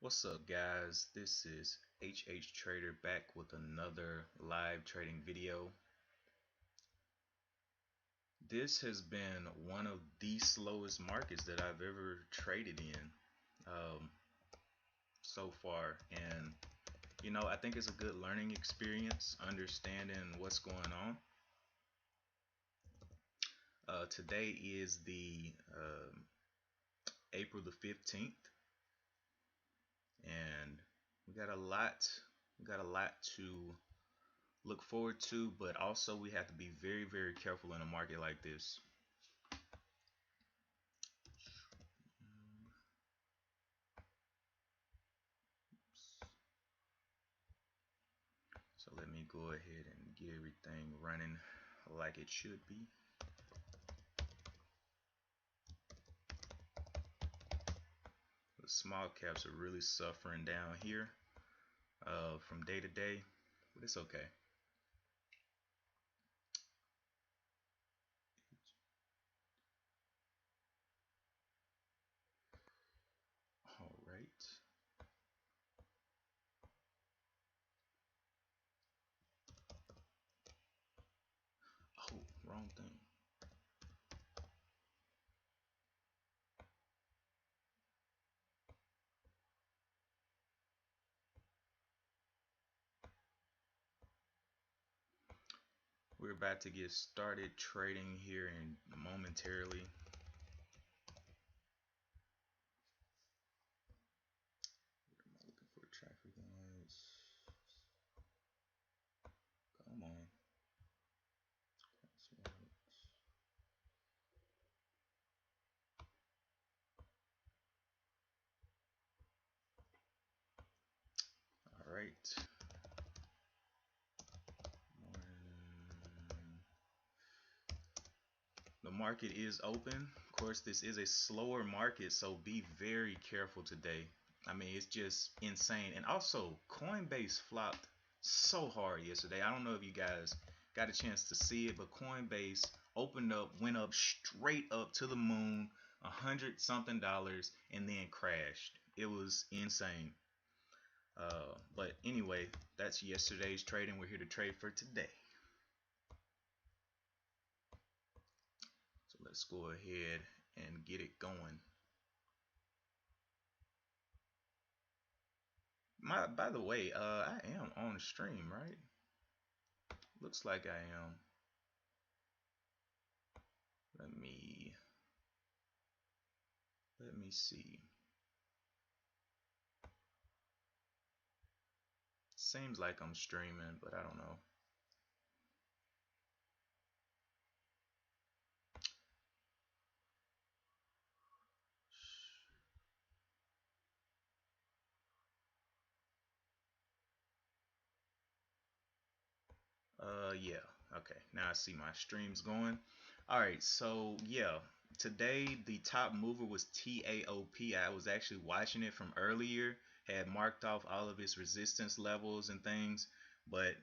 What's up, guys? This is HH Trader back with another live trading video. This has been one of the slowest markets that I've ever traded in so far, and I think it's a good learning experience, understanding what's going on. Today is the April the 15th, and we got a lot to look forward to, but also we have to be very careful in a market like this. So let me go ahead and get everything running like it should be. The small caps are really suffering down here from day to day, but it's okay. All right. Oh, wrong thing. We're about to get started trading here in momentarily. What am I looking for? Traffic lines. Come on. All right. The market is open. Of course, this is a slower market, so be very careful today. I mean, it's just insane. And also, Coinbase flopped so hard yesterday. I don't know if you guys got a chance to see it, but Coinbase went up straight up to the moon, $100-something, and then crashed. It was insane. But anyway, that's yesterday's trading. We're here to trade for today. So let's go ahead and get it going. By the way, I am on stream, right? Looks like I am. Let me see. Seems like I'm streaming, but I don't know. Yeah. Okay. Now I see my streams going. All right. So yeah, today the top mover was TAOP. I was actually watching it from earlier. Had marked off all of its resistance levels and things, but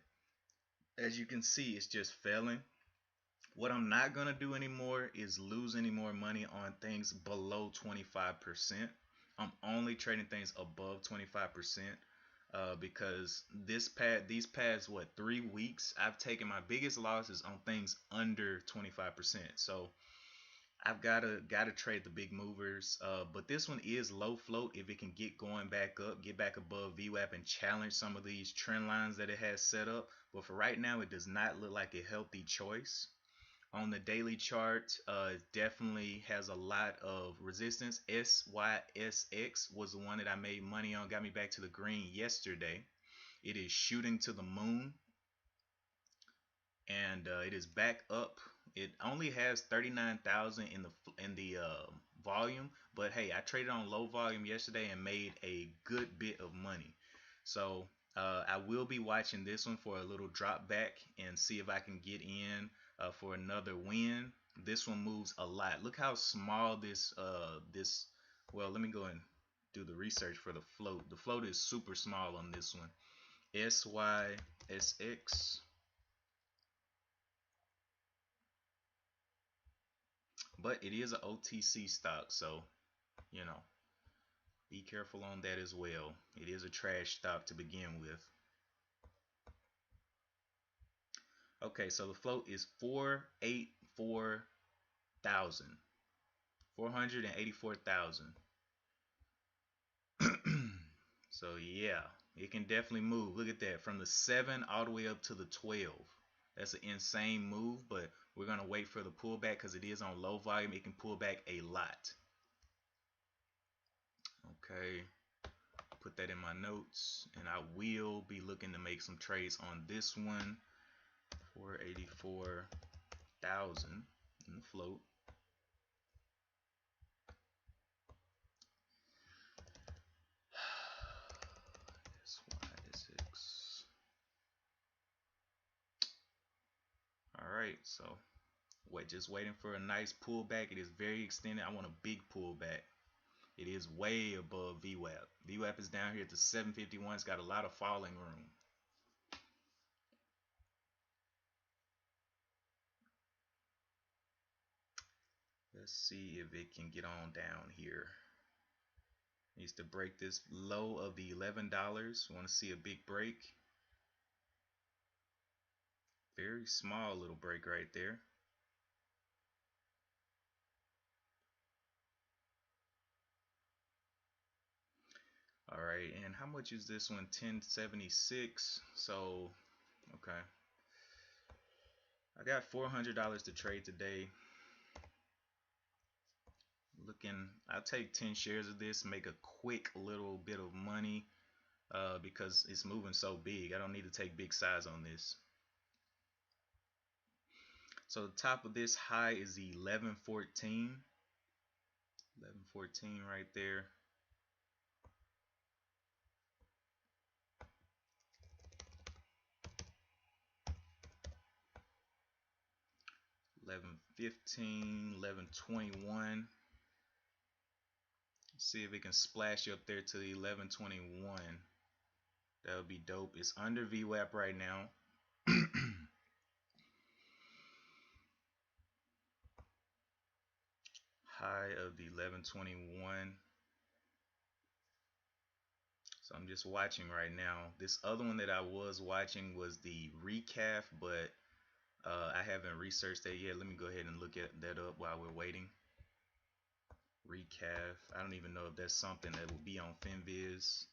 as you can see, it's just failing. What I'm not gonna do anymore is lose any more money on things below 25%. I'm only trading things above 25%. Because these past 3 weeks, I've taken my biggest losses on things under 25%. So I've gotta trade the big movers. But this one is low float. If it can get going back up, get back above VWAP and challenge some of these trend lines that it has set up. But for right now, it does not look like a healthy choice. On the daily chart, it definitely has a lot of resistance. SYSX was the one that I made money on, got me back to the green yesterday. It is shooting to the moon, and it is back up. It only has 39,000 in the volume, but hey, I traded on low volume yesterday and made a good bit of money. So I will be watching this one for a little drop back and see if I can get in for another win. This one moves a lot. Look how small this well, let me go and do the research for the float. The float is super small on this one. SYSX. But it is an OTC stock, so Be careful on that as well. It is a trash stock to begin with. Okay, so the float is 484,000. 484,000. So yeah, it can definitely move. Look at that, from the 7 all the way up to the 12. That's an insane move, but we're gonna wait for the pullback because it is on low volume. It can pull back a lot. Okay, put that in my notes, and I will be looking to make some trades on this one. 484,000 in the float. SY6. All right, so just waiting for a nice pullback. It is very extended. I want a big pullback. It is way above VWAP. VWAP is down here at the 751. It's got a lot of falling room. Let's see if it can get on down here. Needs to break this low of the $11. Want to see a big break. Very small little break right there. All right, and how much is this one? 1076. So, okay. I got $400 to trade today. I'll take 10 shares of this, make a quick little bit of money because it's moving so big. I don't need to take big size on this. So the top of this high is 1114. 1114 right there. 1115, 1121. See if it can splash up there to the 1121. That would be dope. It's under VWAP right now. High of the 1121. So I'm just watching right now. This other one that I was watching was the recap, but I haven't researched that yet. Let me go ahead and look that up while we're waiting. Recap. I don't even know if that's something that will be on FinViz.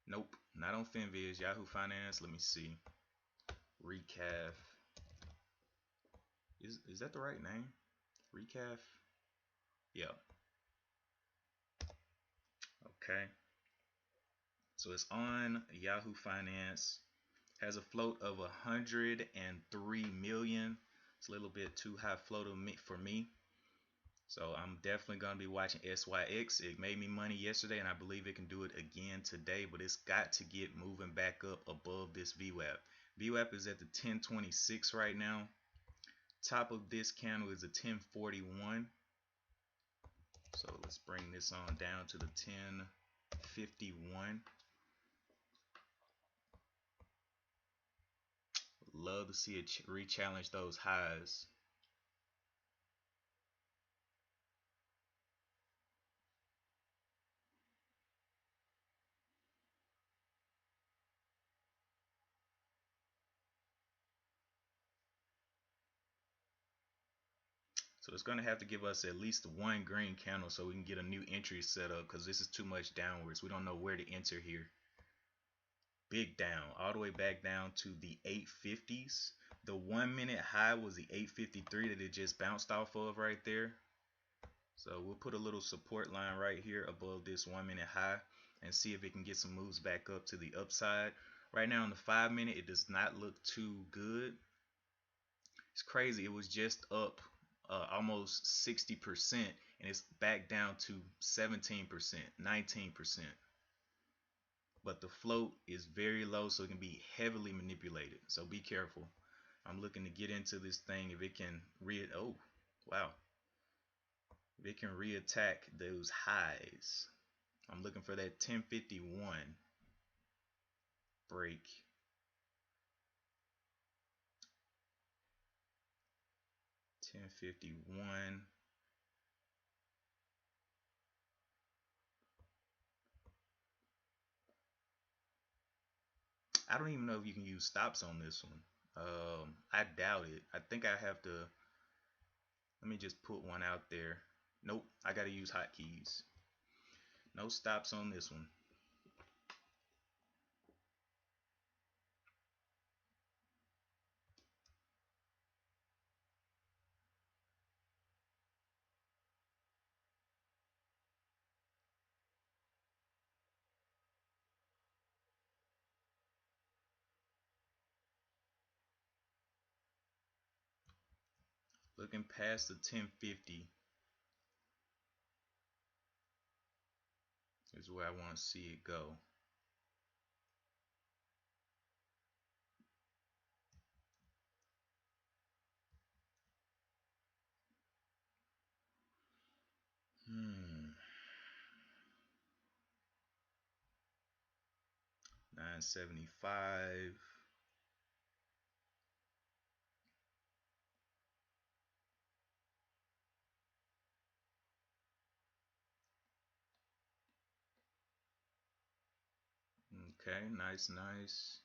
Nope, not on FinViz. Yahoo Finance. Let me see. Recap. Is that the right name? Recap. Yeah. Okay. So it's on Yahoo Finance. Has a float of 103 million. It's a little bit too high float for me. So I'm definitely going to be watching SYX. It made me money yesterday, and I believe it can do it again today, but it's got to get moving back up above this VWAP. VWAP is at the 1026 right now. Top of this candle is a 1041. So let's bring this on down to the 1051. Love to see it re-challenge those highs. So it's going to have to give us at least one green candle so we can get a new entry set up, because this is too much downwards. We don't know where to enter here. Big down, all the way back down to the 850s. The 1 minute high was the 853 that it just bounced off of right there. So we'll put a little support line right here above this 1 minute high and see if it can get some moves back up to the upside. Right now on the 5 minute, it does not look too good. It's crazy. It was just up almost 60%, and it's back down to 17%, 19%. But the float is very low, so it can be heavily manipulated. So be careful. I'm looking to get into this thing if it can oh, wow. If it can reattack those highs. I'm looking for that 1051 break. 1051. I don't even know if you can use stops on this one. I doubt it. I think I have to. Let me just put one out there. Nope, I gotta use hotkeys. No stops on this one. Looking past the 1050 is where I want to see it go. Hmm. 975. Okay, nice, nice.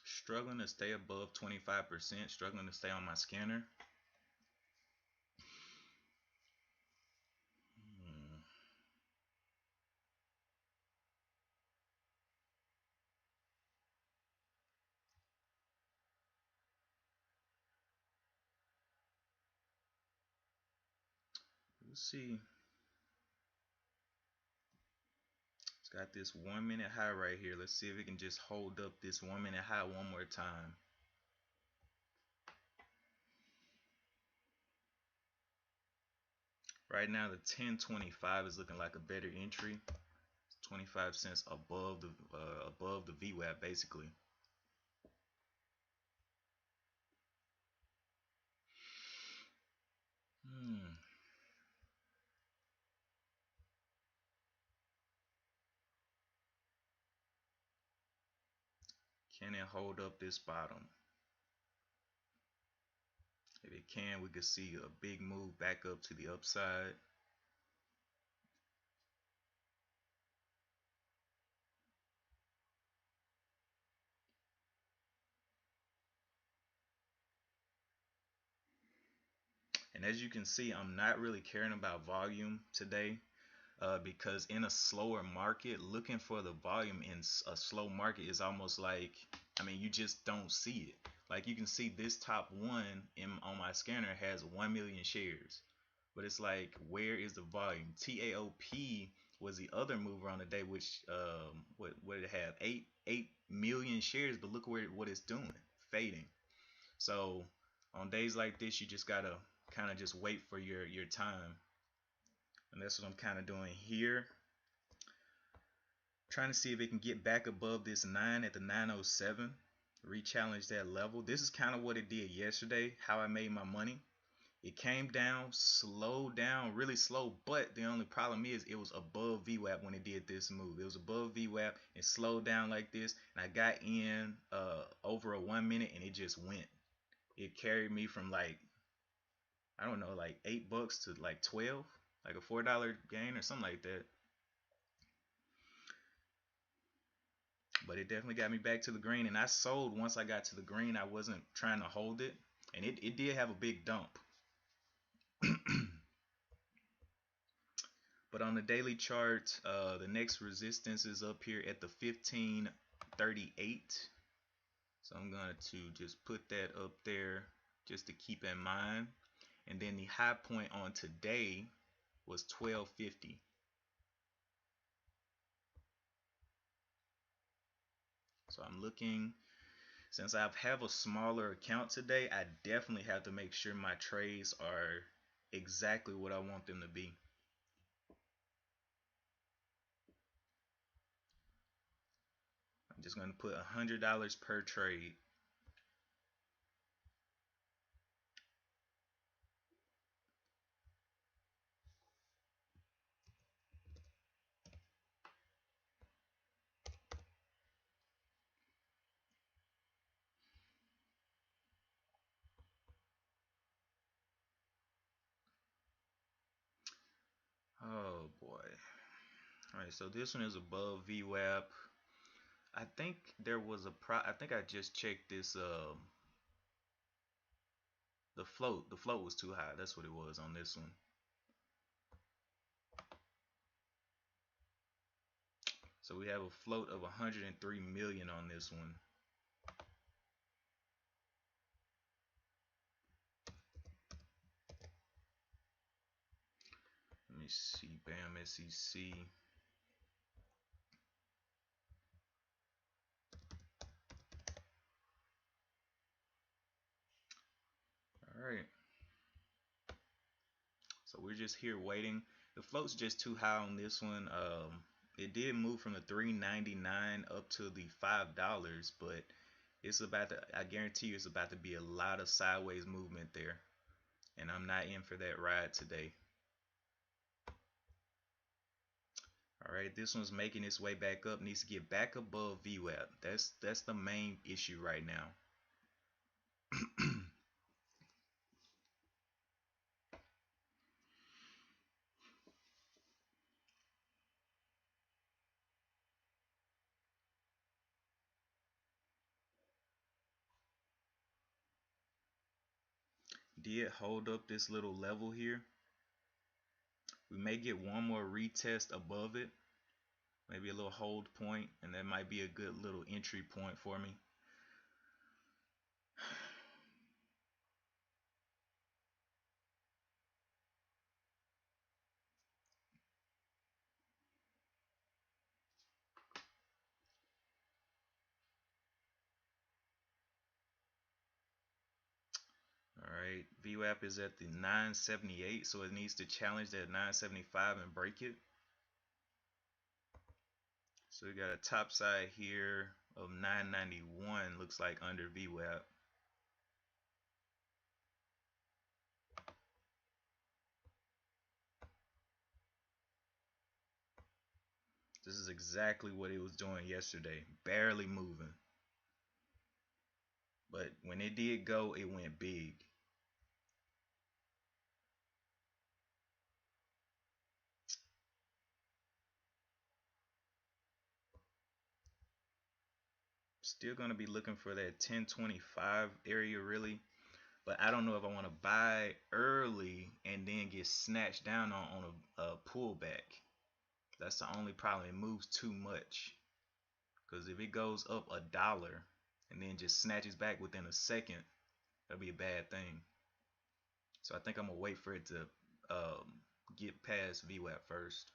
Struggling to stay above 25%, struggling to stay on my scanner. Hmm. Let's see. It's got this 1 minute high right here. Let's see if it can just hold up this 1 minute high one more time. Right now, the 1025 is looking like a better entry. 25 cents above the VWAP basically. Hmm. Can it hold up this bottom? If it can, we could see a big move back up to the upside. And as you can see, I'm not really caring about volume today. Because in a slower market, looking for the volume in a slow market is almost like, I mean, you just don't see it. Like you can see this top one on my scanner has 1 million shares, but it's like, where is the volume? TAOP was the other mover on the day, which what did it have? 8 million shares, but look what it's doing, fading. So on days like this, you just gotta kind of just wait for your time. And that's what I'm kind of doing here. Trying to see if it can get back above this 9 at the 907. Re-challenge that level. This is kind of what it did yesterday, how I made my money. It came down, slowed down, really slow, but the only problem is it was above VWAP when it did this move. It was above VWAP and slowed down like this, and I got in over a 1 minute and it just went. It carried me from like, I don't know, like $8 to like 12, like a $4 gain or something like that. But it definitely got me back to the green, and I sold once I got to the green. I wasn't trying to hold it, and it did have a big dump. But on the daily chart, the next resistance is up here at the 1538. So I'm going to just put that up there just to keep in mind. And then the high point on today was 1250. So I'm looking, since I have a smaller account today, I definitely have to make sure my trades are exactly what I want them to be. I'm just going to put $100 per trade. Oh boy. All right, so this one is above VWAP. I think there was I think I just checked this the float was too high. That's what it was on this one. So we have a float of 103 million on this one. Let me see. Bam, SEC. All right. So we're just here waiting. The float's just too high on this one. It did move from the $3.99 up to the $5, but it's about to, I guarantee you it's about to be a lot of sideways movement there. And I'm not in for that ride today. All right, this one's making its way back up. Needs to get back above VWAP. That's the main issue right now. Did hold up this little level here. We may get one more retest above it, maybe a little hold point, and that might be a good little entry point for me. All right, VWAP is at the 978, so it needs to challenge that 975 and break it. So we got a top side here of 991, looks like under VWAP. This is exactly what it was doing yesterday, barely moving. But when it did go, it went big. Still going to be looking for that 1025 area really, but I don't know if I want to buy early and then get snatched down on a pullback. That's the only problem. It moves too much, because if it goes up $1 and then just snatches back within a second, that'll be a bad thing. So I think I'm gonna wait for it to get past VWAP first.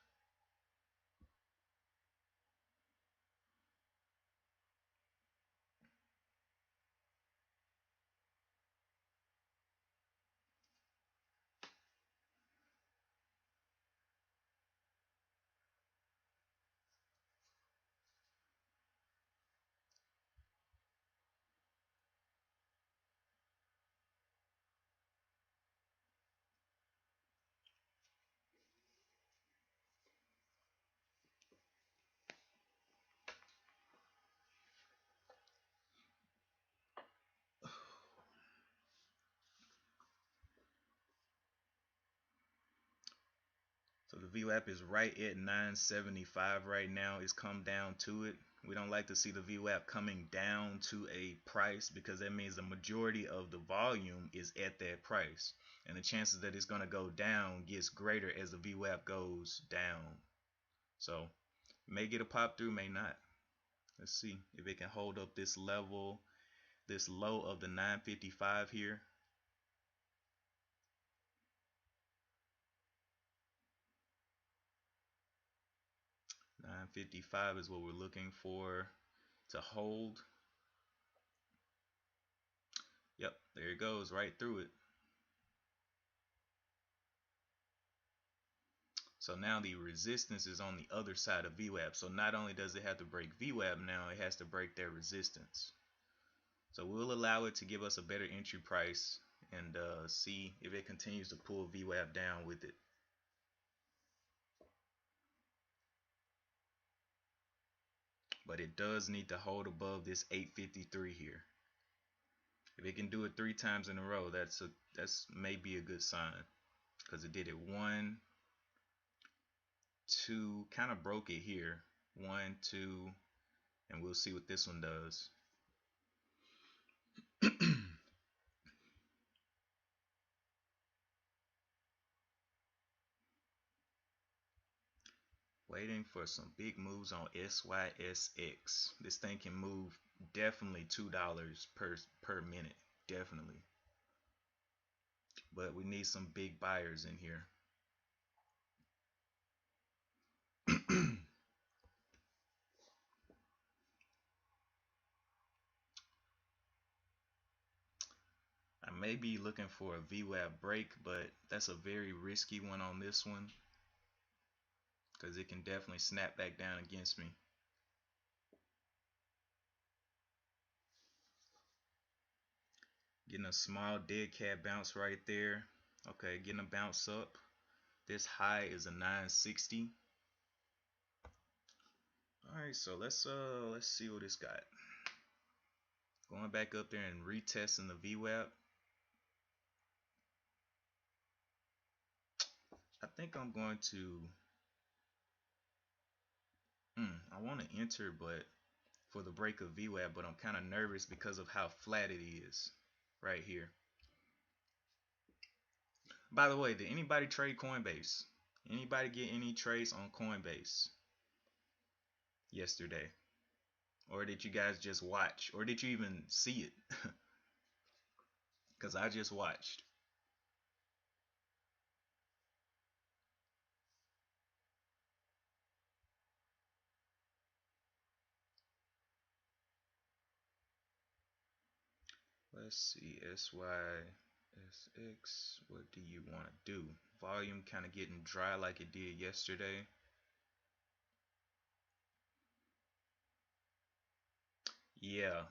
So the VWAP is right at 975 right now. It's come down to it. We don't like to see the VWAP coming down to a price, because that means the majority of the volume is at that price. And the chances that it's going to go down gets greater as the VWAP goes down. So may get a pop through, may not. Let's see if it can hold up this level, this low of the 955 here. 955 is what we're looking for to hold. Yep, there it goes, right through it. So now the resistance is on the other side of VWAP. So not only does it have to break VWAP, now it has to break their resistance. So we'll allow it to give us a better entry price and see if it continues to pull VWAP down with it. But it does need to hold above this 853 here. If it can do it 3 times in a row, that's maybe a good sign, because it did it 1, two, kind of broke it here. One, two, and we'll see what this one does. Waiting for some big moves on SYSX. This thing can move definitely $2 per minute, definitely. But we need some big buyers in here. I may be looking for a VWAP break, but that's a very risky one on this one because it can definitely snap back down against me. Getting a small dead cat bounce right there. Okay, getting a bounce up. This high is a 960. Alright, so let's see what it's got. Going back up there and retesting the VWAP. I think I'm going to I want to enter but for the break of VWAP, but I'm kind of nervous because of how flat it is right here. By the way, did anybody trade Coinbase? Anybody get any trades on Coinbase yesterday? Or did you guys just watch? Or did you even see it? Because I just watched. Let's see. SYSX. What do you want to do? Volume kind of getting dry like it did yesterday. Yeah.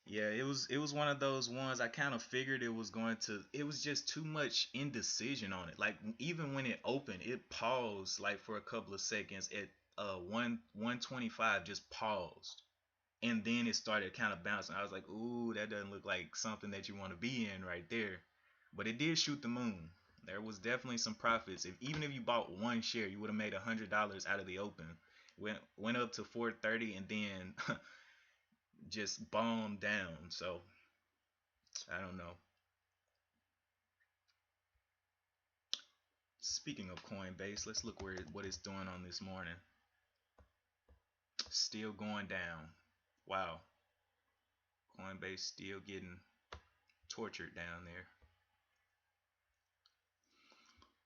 Yeah, it was one of those ones I kind of figured it was just too much indecision on it. Like even when it opened, it paused like for a couple of seconds at 125, just paused. And then it started kind of bouncing. I was like, "Ooh, that doesn't look like something that you want to be in right there." But it did shoot the moon. There was definitely some profits. Even if you bought one share, you would have made $100 out of the open. Went up to 430 and then just bombed down. So I don't know. Speaking of Coinbase, let's look what it's doing on this morning. Still going down. Wow. Coinbase still getting tortured down there.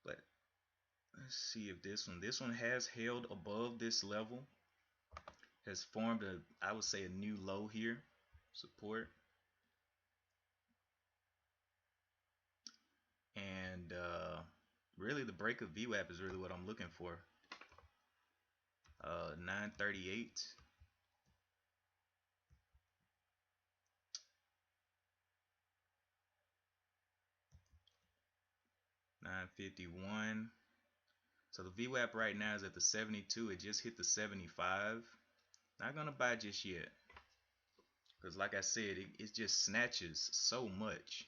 But let's see if this one has held above this level. Has formed I would say a new low here. Support. And really the break of VWAP is really what I'm looking for. 938. 951. So the VWAP right now is at the 72. It just hit the 75. Not gonna buy just yet. Because like I said, it just snatches so much.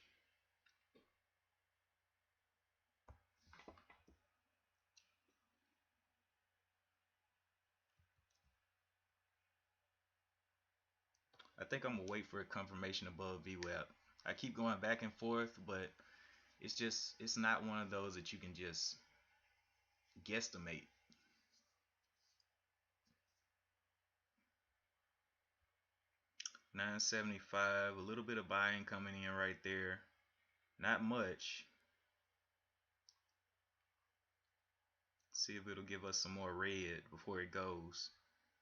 I think I'm gonna wait for a confirmation above VWAP. I keep going back and forth, but it's not one of those that you can just guesstimate. $9.75, a little bit of buying coming in right there. Not much. See if it'll give us some more red before it goes.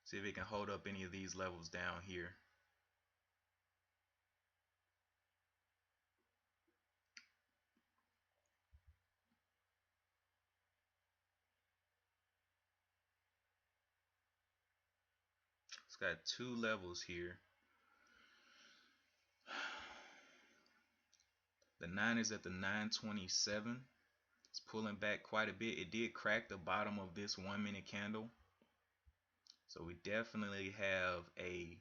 See if it can hold up any of these levels down here. It's got two levels here. The 9 is at the 927. It's pulling back quite a bit. It did crack the bottom of this 1 minute candle. So we definitely have a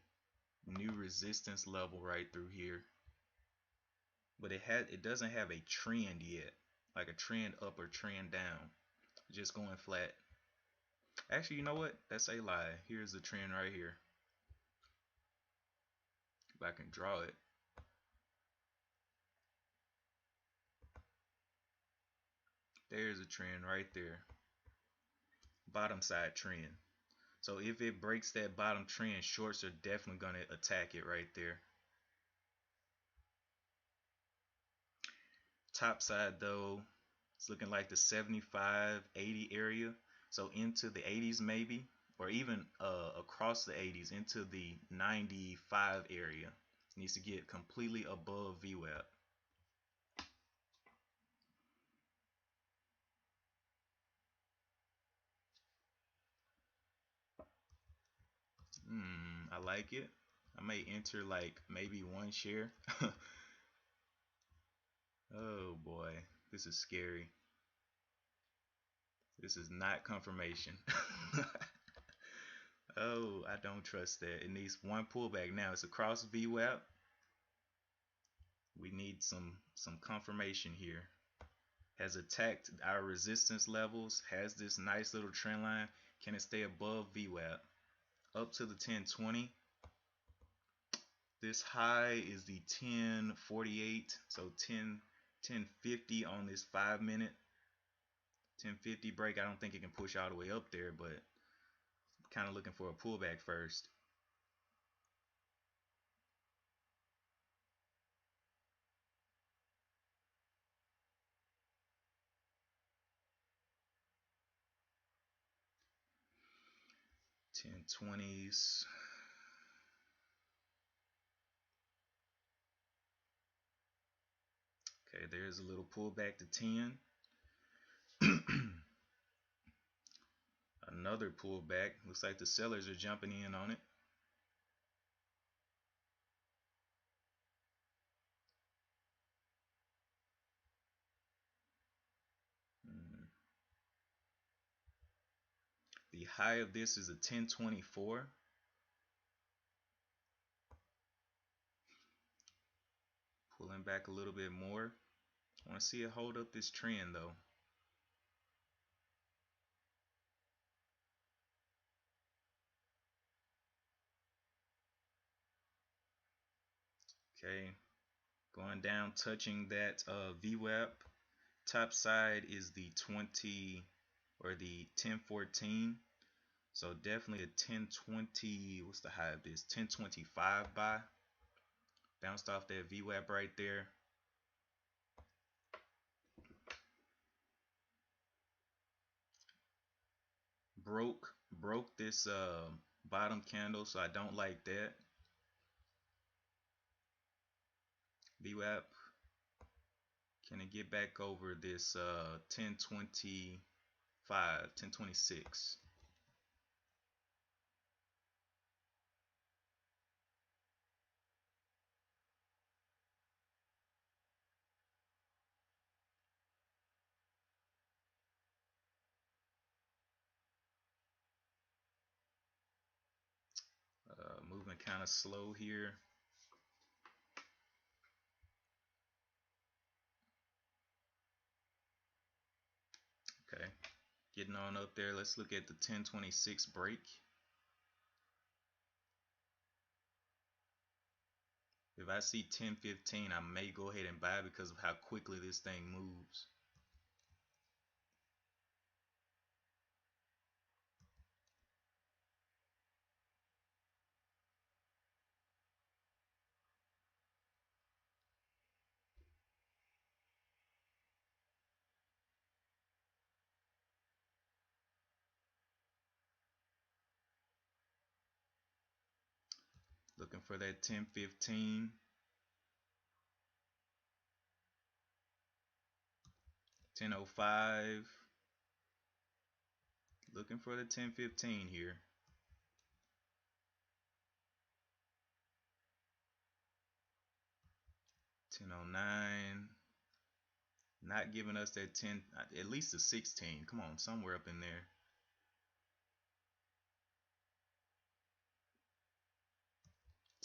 new resistance level right through here. But it doesn't have a trend yet, like a trend up or trend down. just going flat. Actually, you know what? That's a lie. Here's the trend right here. If I can draw it. There's a trend right there. Bottom side trend. So if it breaks that bottom trend, shorts are definitely going to attack it right there. Top side though, it's looking like the 75, 80 area. So into the 80s maybe, or even across the 80s into the 95 area. It needs to get completely above VWAP. I like it. I may enter like maybe one share. Oh boy, this is scary. This is not confirmation. Oh, I don't trust that. It needs one pullback. Now it's across VWAP. We need some confirmation here. Has attacked our resistance levels. Has this nice little trend line. Can it stay above VWAP? Up to the 1020. This high is the 1048. So 1050 on this 5-minute. 1050 break. I don't think it can push all the way up there, but kind of looking for a pullback first. $10.20s. Okay, there's a little pullback to 10. Another pullback. Looks like the sellers are jumping in on it. The high of this is a 1024. Pulling back a little bit more. I want to see it hold up this trend though. Okay, going down, touching that VWAP. Top side is the 20 or the 1014. So definitely a 1020. What's the high of this? 1025 buy. Bounced off that VWAP right there. Broke this bottom candle, so I don't like that. VWAP. Can it get back over this 1025, 1026? Moving kind of slow here. Okay, getting on up there. Let's look at the 1026 break. If I see 1015, I may go ahead and buy because of how quickly this thing moves. Looking for that 1015. 1005. Looking for the 1015 here. 1009. Not giving us that 10, at least a 16. Come on, somewhere up in there.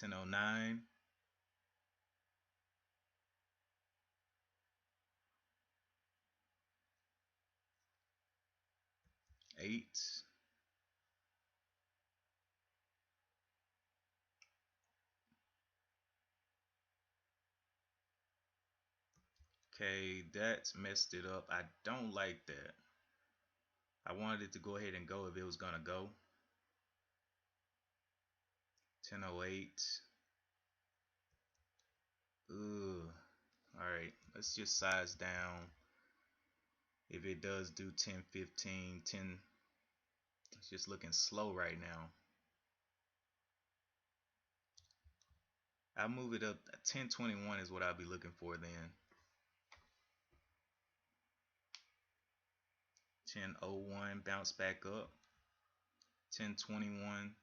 1009. 8. Okay, that's messed it up. I don't like that. I wanted it to go ahead and go if it was gonna go. 10:08. Ugh. Alright, let's just size down. If it does do 10:15, 10, it's just looking slow right now. I'll move it up. 10:21 is what I'll be looking for then. 10:01, bounce back up. 10:21.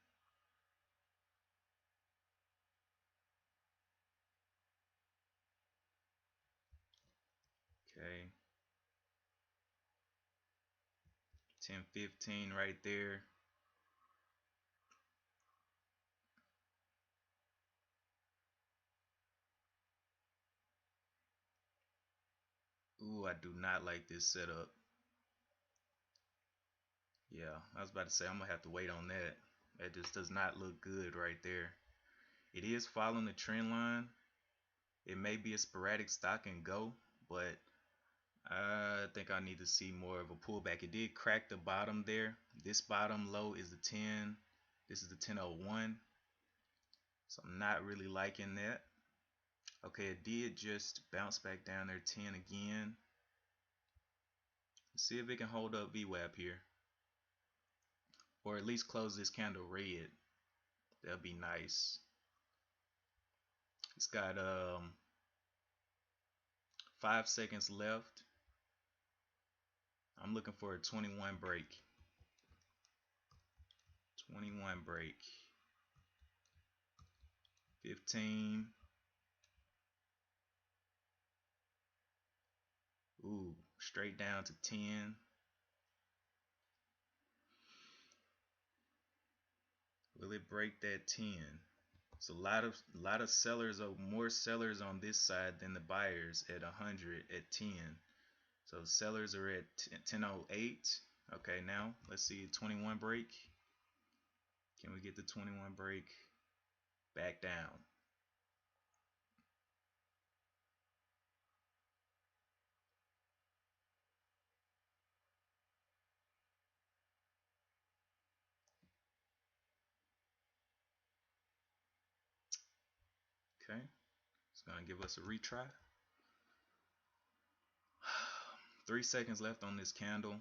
Okay. 10:15 right there. Ooh, I do not like this setup. Yeah, I was about to say I'm gonna have to wait on that. That just does not look good right there. It is following the trend line. It may be a sporadic stop and go, but I think I need to see more of a pullback. It did crack the bottom there. This bottom low is the 10. This is the 10:01. So I'm not really liking that. Okay, it did just bounce back down there 10 again. Let's see if it can hold up VWAP here. Or at least close this candle red. That'll be nice. It's got 5 seconds left. I'm looking for a 21 break. 21 break. 15. Ooh, straight down to 10. Will it break that 10? It's a lot of sellers, or more sellers on this side than the buyers at 100 at 10. So sellers are at 10:08. Okay, now let's see 21 break. Can we get the 21 break back down? Okay, it's gonna give us a retry. 3 seconds left on this candle.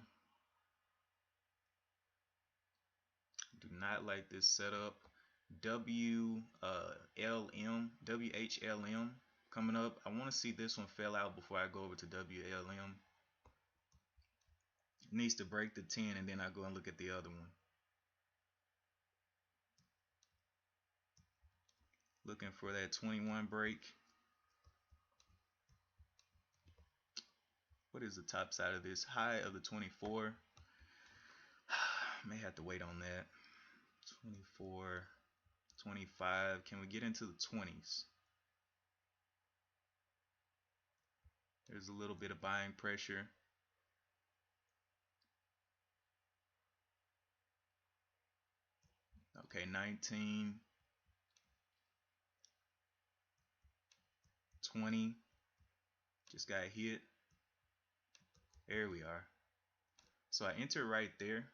Do not like this setup. WHLM coming up. I want to see this one fail out before I go over to WLM. It needs to break the 10 and then I go and look at the other one. Looking for that 21 break. What is the top side of this? High of the 24. May have to wait on that. 24, 25. Can we get into the 20s? There's a little bit of buying pressure. Okay, 19, 20. Just got hit. There we are. So I enter right there,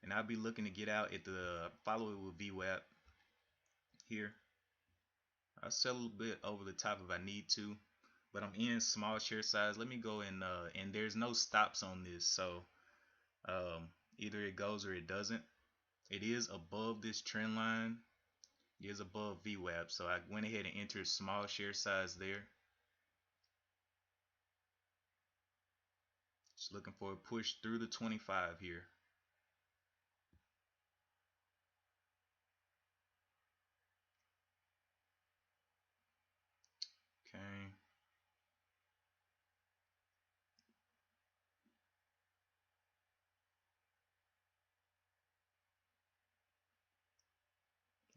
and I'll be looking to get out at the follow it with VWAP here. I'll sell a little bit over the top if I need to, but I'm in small share size. Let me go and there's no stops on this, so either it goes or it doesn't. It is above this trend line. It is above VWAP, so I went ahead and entered small share size there. Just looking for a push through the 25 here. Okay.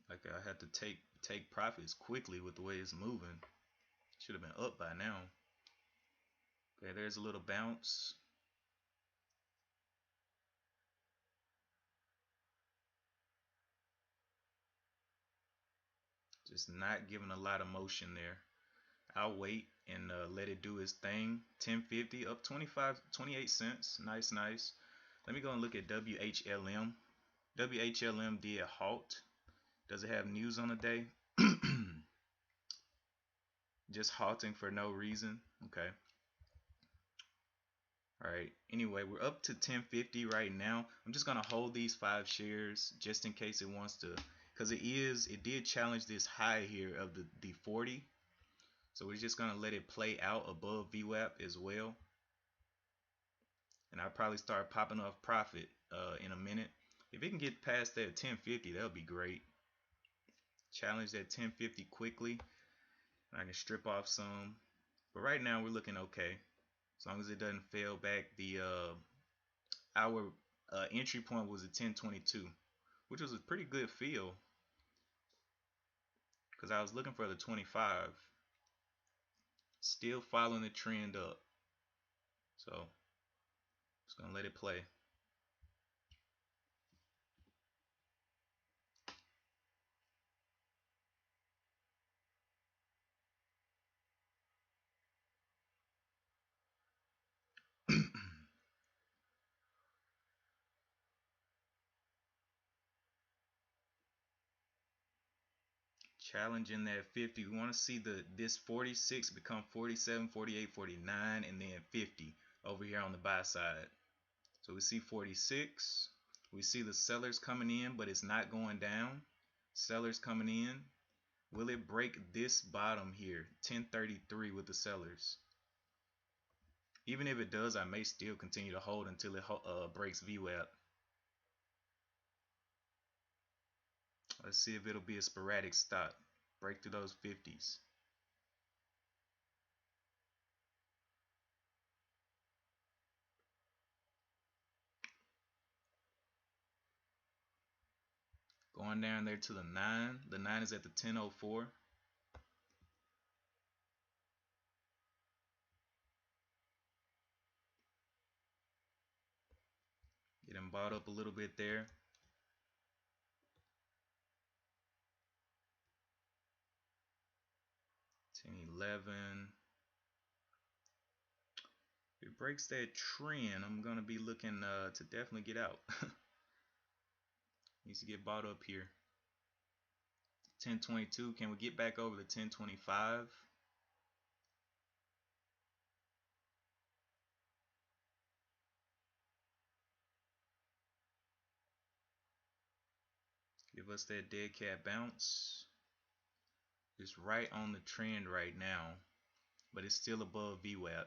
Like I had to take profits quickly with the way it's moving. Should have been up by now. Okay, there's a little bounce. Just not giving a lot of motion there. I'll wait and let it do its thing. 1050 up 28 cents. Nice, nice. Let me go and look at WHLM. WHLM did halt. Does it have news on the day? Just halting for no reason. Okay. All right. Anyway, we're up to 1050 right now. I'm just gonna hold these 5 shares just in case it wants to, because it did challenge this high here of the 40. So we're just gonna let it play out above VWAP as well. And I'll probably start popping off profit in a minute. If it can get past that 1050, that'll be great. Challenge that 1050 quickly. I can strip off some. But right now we're looking okay. As long as it doesn't fail back. Our entry point was at 1022, which was a pretty good feel, because I was looking for the 25. Still following the trend up. So just gonna let it play. Challenging that 50. We want to see this 46 become 47, 48, 49, and then 50 over here on the buy side. So we see 46. We see the sellers coming in, but it's not going down. Sellers coming in. Will it break this bottom here, 1033, with the sellers? Even if it does, I may still continue to hold until it breaks VWAP. Let's see if it'll be a sporadic stop. Break through those 50s. Going down there to the 9. The 9 is at the 1004. Getting bought up a little bit there. $10.11. If it breaks that trend, I'm gonna be looking to definitely get out. Needs to get bought up here. 1022. Can we get back over the 1025? Give us that dead cat bounce. It's right on the trend right now, but it's still above VWAP.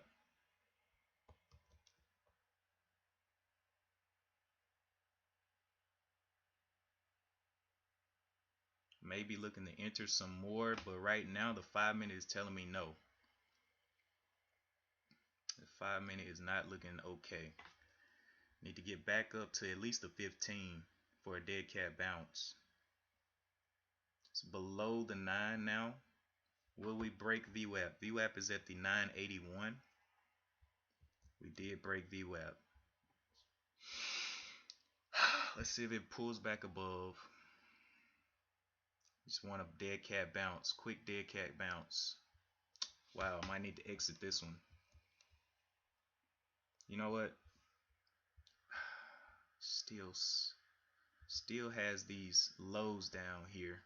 Maybe looking to enter some more, but right now the 5 minute is telling me no. The 5 minute is not looking okay. Need to get back up to at least a 15 for a dead cat bounce. It's below the 9 now. Will we break VWAP? VWAP is at the 981. We did break VWAP. Let's see if it pulls back above. Just want a dead cat bounce. Quick dead cat bounce. Wow, I might need to exit this one. You know what? Still has these lows down here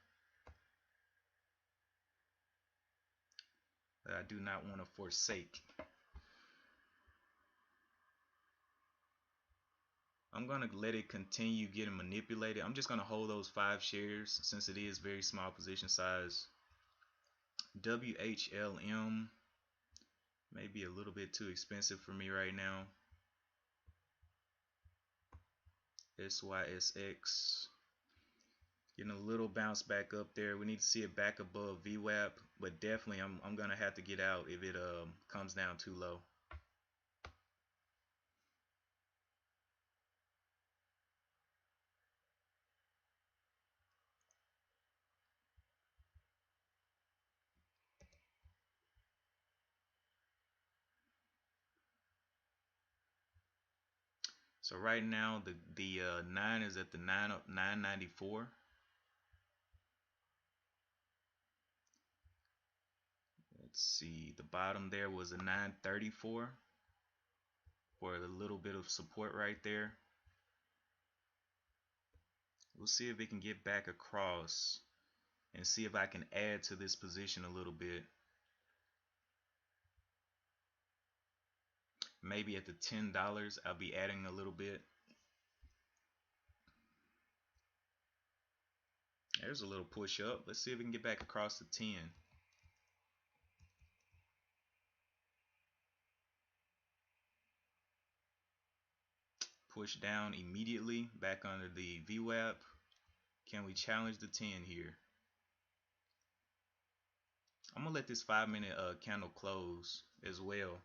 that I do not want to forsake. I'm going to let it continue getting manipulated. I'm just going to hold those 5 shares since it is very small position size. WHLM may be a little bit too expensive for me right now. SYSX getting a little bounce back up there. We need to see it back above VWAP, but definitely I'm going to have to get out if it comes down too low. So right now the 9 is at the 994. Let's see, the bottom there was a 934 for a little bit of support right there. We'll see if it can get back across and see if I can add to this position a little bit. Maybe at the $10 I'll be adding a little bit. There's a little push up. Let's see if we can get back across the 10. Push down immediately back under the VWAP. Can we challenge the 10 here? I'm gonna let this 5-minute candle close as well.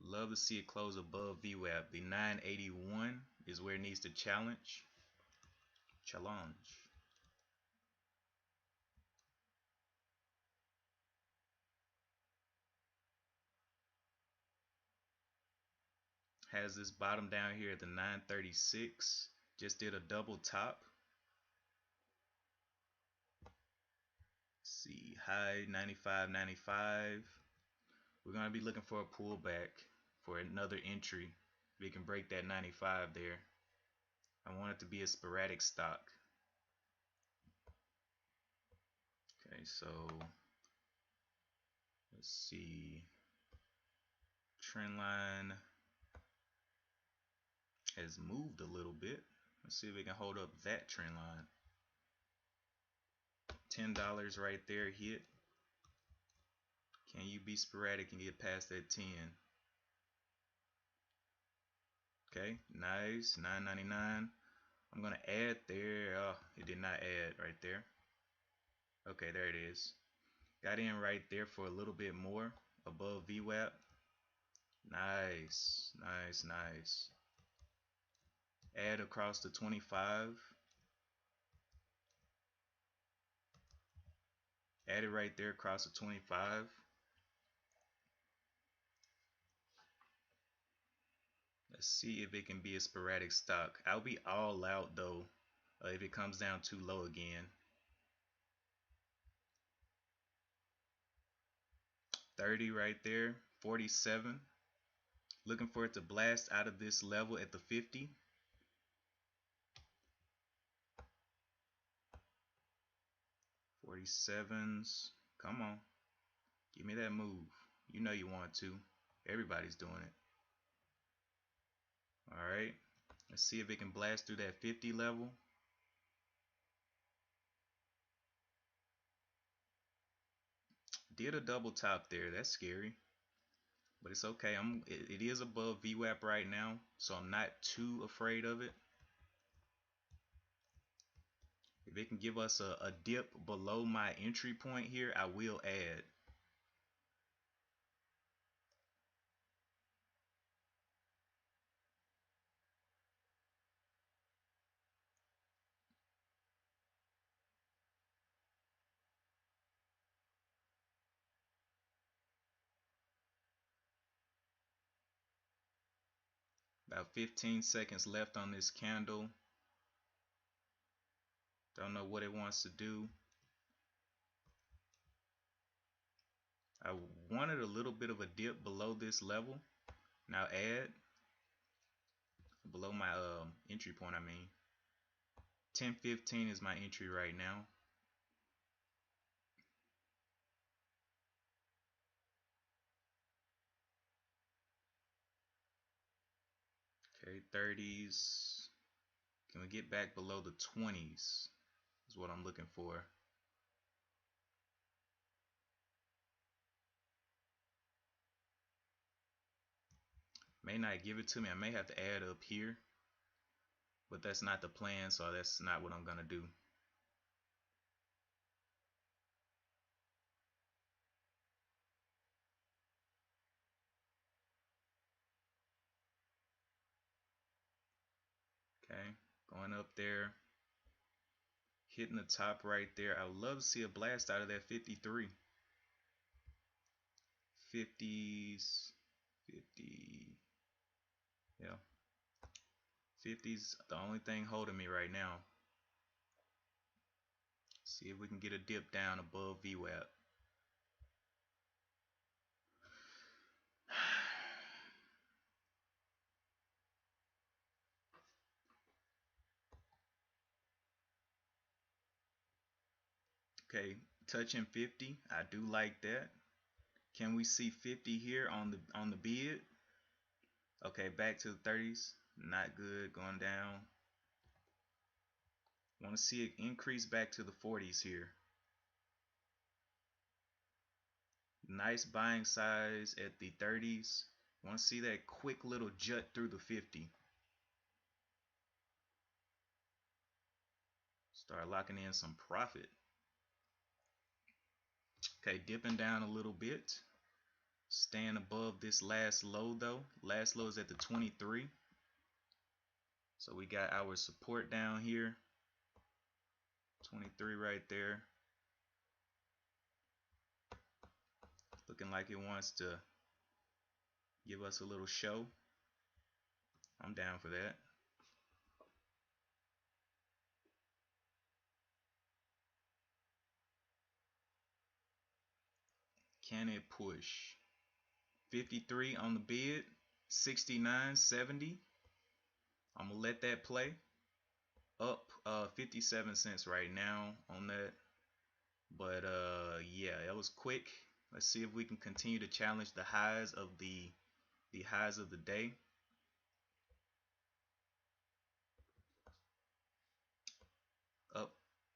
Love to see it close above VWAP. The 981 is where it needs to challenge. Has this bottom down here at the 936. Just did a double top. Let's see, high 95.95. We're gonna be looking for a pullback for another entry. We can break that 95 there. I want it to be a sporadic stock. Okay, so let's see. Trend line has moved a little bit. Let's see if we can hold up that trend line. $10 right there hit. Can you be sporadic and get past that 10? Okay, nice. $9.99. I'm gonna add there. Oh, it did not add right there. Okay, there it is. Got in right there for a little bit more above VWAP. Nice, nice, nice. Add across the 25. Add it right there across the 25. Let's see if it can be a sporadic stock. I'll be all out though if it comes down too low again. 30 right there. 47. Looking for it to blast out of this level at the 50. $47s. Come on. Give me that move. You know you want to. Everybody's doing it. Alright. Let's see if it can blast through that 50 level. Did a double top there. That's scary. But it's okay. It is above VWAP right now, so I'm not too afraid of it. If it can give us a dip below my entry point here, I will add. About 15 seconds left on this candle. Don't know what it wants to do. I wanted a little bit of a dip below this level. Now add below my entry point. I mean, 10.15 is my entry right now. Okay, 30s. Can we get back below the 20s? Is what I'm looking for. May not give it to me. I may have to add up here, but that's not the plan, so that's not what I'm gonna do. Okay, going up there, hitting the top right there. I would love to see a blast out of that 53. 50s, 50, yeah. 50s the only thing holding me right now. See if we can get a dip down above VWAP. Okay, touching 50. I do like that. Can we see 50 here on the bid? Okay, back to the 30s. Not good. Going down. Want to see it increase back to the 40s here. Nice buying size at the 30s. Want to see that quick little jut through the 50. Start locking in some profit. Okay, dipping down a little bit. Staying above this last low though. Last low is at the 23. So we got our support down here. 23 right there. Looking like it wants to give us a little show. I'm down for that. Can it push? 53 on the bid. 69, 70. I'm gonna let that play. Up 57 cents right now on that. But yeah, that was quick. Let's see if we can continue to challenge the highs of the highs of the day. Up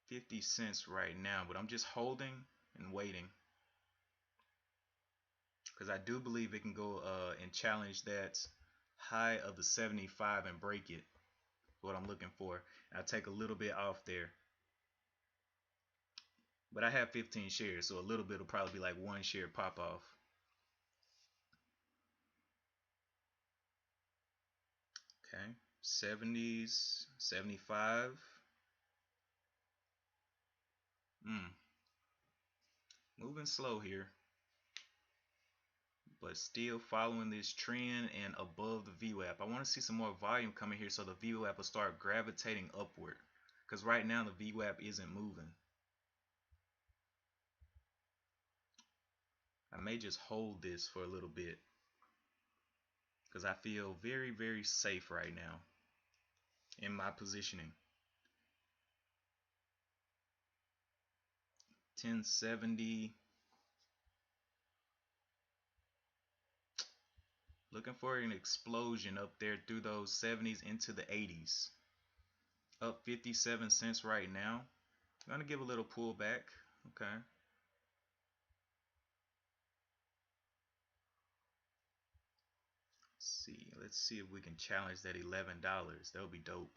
50 cents right now, but I'm just holding and waiting because I do believe it can go and challenge that high of the 75 and break it. What I'm looking for. I'll take a little bit off there, but I have 15 shares, so a little bit will probably be like one share pop off. Okay, 70s, 75. Moving slow here, but still following this trend and above the VWAP. I want to see some more volume coming here so the VWAP will start gravitating upward, because right now the VWAP isn't moving. I may just hold this for a little bit because I feel very, very safe right now in my positioning. 1070. Looking for an explosion up there through those 70s into the 80s. Up 57 cents right now. I'm gonna give a little pullback. Okay. Let's see if we can challenge that $11. That would be dope.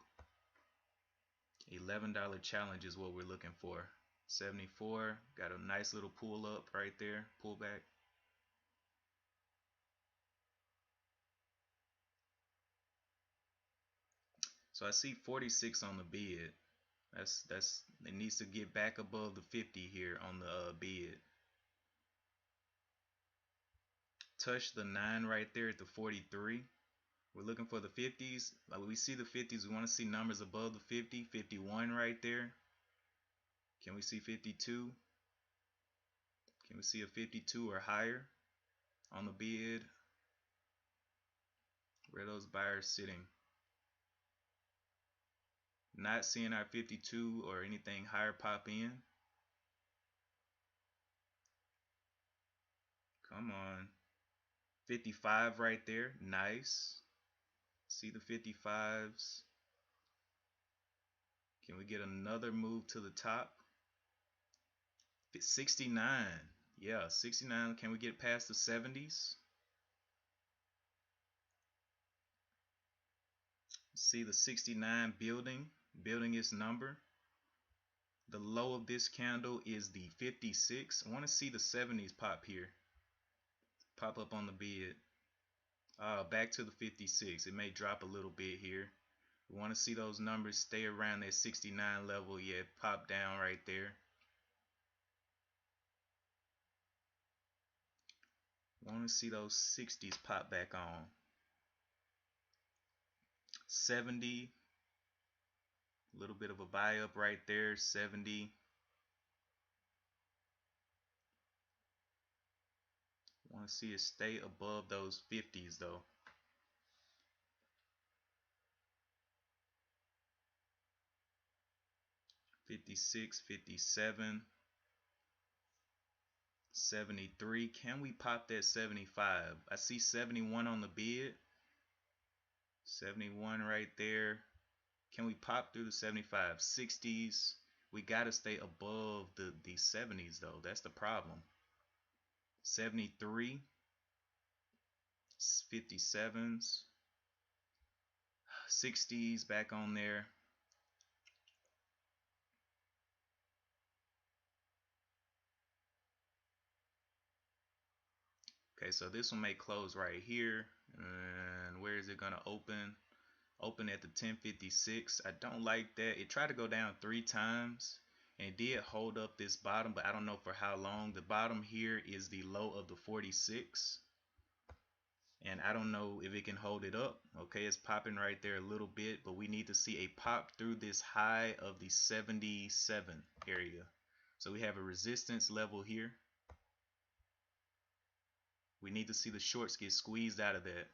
$11 challenge is what we're looking for. 74. Got a nice little pull up right there. Pullback. So I see 46 on the bid. That's it needs to get back above the 50 here on the bid. Touch the 9 right there at the 43. We're looking for the 50s. Like we see the 50s, we want to see numbers above the 50. 51 right there. Can we see 52? Can we see a 52 or higher on the bid? Where are those buyers sitting? Not seeing our 52 or anything higher pop in. Come on. 55 right there. Nice. See the 55s. Can we get another move to the top? 69. Yeah, 69. Can we get past the 70s? See the 69 building its number. The low of this candle is the 56. I want to see the 70s pop here. Pop up on the bid. Back to the 56. It may drop a little bit here. We want to see those numbers stay around that 69 level. Yeah, pop down right there. Want to see those 60s pop back on. 70. A little bit of a buy up right there. 70. Want to see it stay above those 50s though. 56, 57, 73. Can we pop that 75? I see 71 on the bid. 71 right there. Can we pop through the 75? 60s. We got to stay above the 70s though. That's the problem. 73, 57s, 60s back on there. Okay, so this one may close right here. And where is it gonna open? Open at the 1056. I don't like that. It tried to go down 3 times and it did hold up this bottom, but I don't know for how long. The bottom here is the low of the 46. And I don't know if it can hold it up. Okay, it's popping right there a little bit, but we need to see a pop through this high of the 77 area. So we have a resistance level here. We need to see the shorts get squeezed out of that.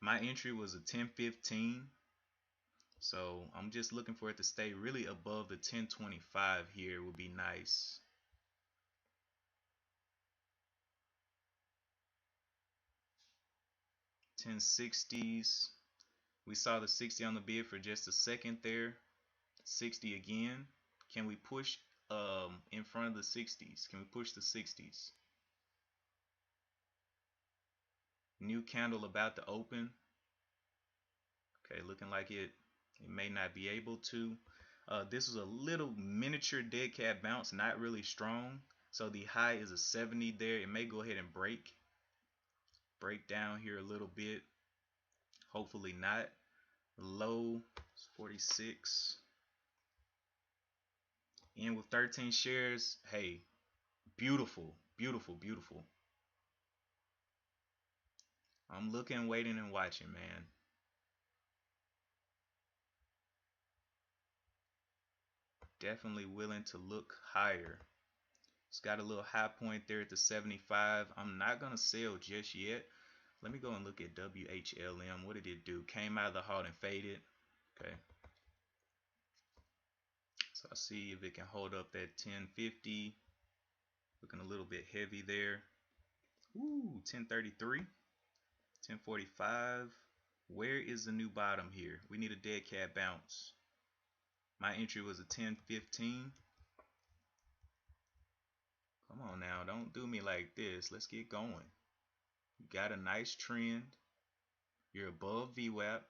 My entry was a 1015. So I'm just looking for it to stay really above the 1025 here would be nice. $10.60s. We saw the 60 on the bid for just a second there. 60 again. Can we push in front of the 60s? Can we push the 60s? New candle about to open. Okay, looking like it may not be able to. This was a little miniature dead cat bounce, not really strong. So the high is a 70 there. It may go ahead and break down here a little bit. Hopefully not. Low is 46. In with 13 shares. Hey, beautiful, beautiful, beautiful. I'm looking, waiting, and watching, man. Definitely willing to look higher. It's got a little high point there at the 75. I'm not going to sell just yet. Let me go and look at WHLM. What did it do? Came out of the halt and faded. Okay. So I'll see if it can hold up that 1050. Looking a little bit heavy there. Ooh, 1033. 1045. Where is the new bottom here? We need a dead cat bounce. My entry was a 1015. Come on now, don't do me like this. Let's get going. You got a nice trend. You're above VWAP.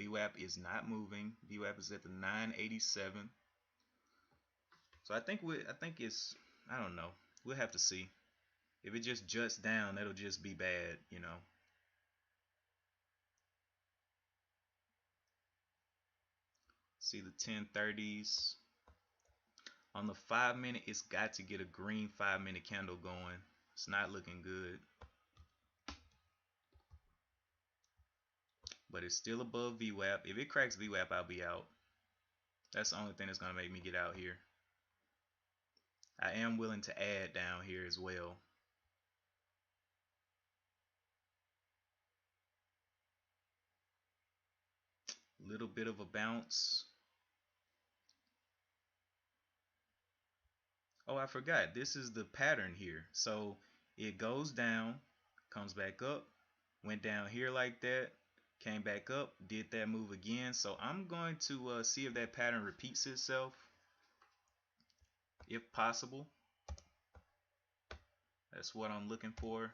VWAP is not moving. VWAP is at the 987. So I think it's, I don't know. We'll have to see. If it just juts down, that'll just be bad, you know. See the 1030s. On the 5-minute, it's got to get a green 5-minute candle going. It's not looking good. But it's still above VWAP. If it cracks VWAP, I'll be out. That's the only thing that's going to make me get out here. I am willing to add down here as well. Little bit of a bounce. Oh, I forgot. This is the pattern here. So it goes down, comes back up, went down here like that, came back up, did that move again. So I'm going to see if that pattern repeats itself, if possible. That's what I'm looking for.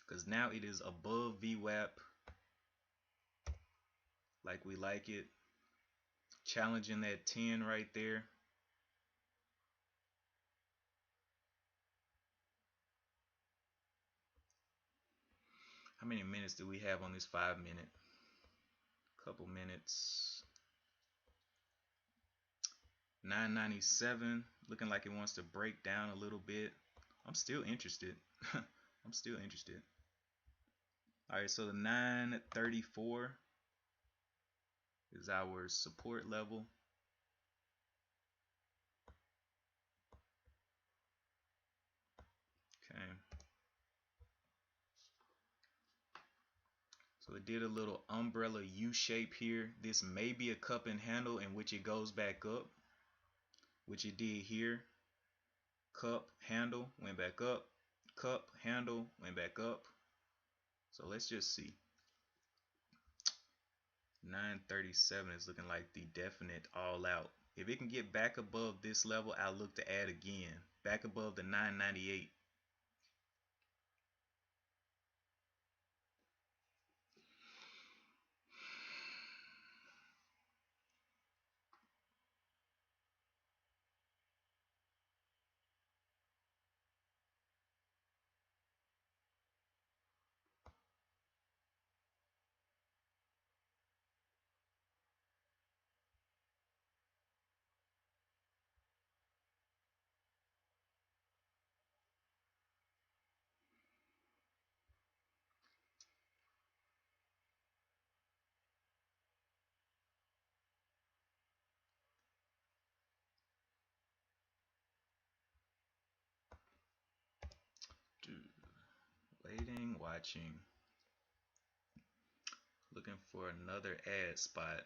Because now it is above VWAP, like we like it. Challenging that 10 right there. How many minutes do we have on this 5-minute? Couple minutes. 997. Looking like it wants to break down a little bit. I'm still interested. I'm still interested. All right, so the 934. is our support level. Okay. So it did a little umbrella U shape here. This may be a cup and handle in which it goes back up, which it did here. Cup, handle, went back up. Cup, handle, went back up. So let's just see. 937 is looking like the definite all out. If it can get back above this level, I'll look to add again. Back above the 998. Waiting, watching. Looking for another ad spot.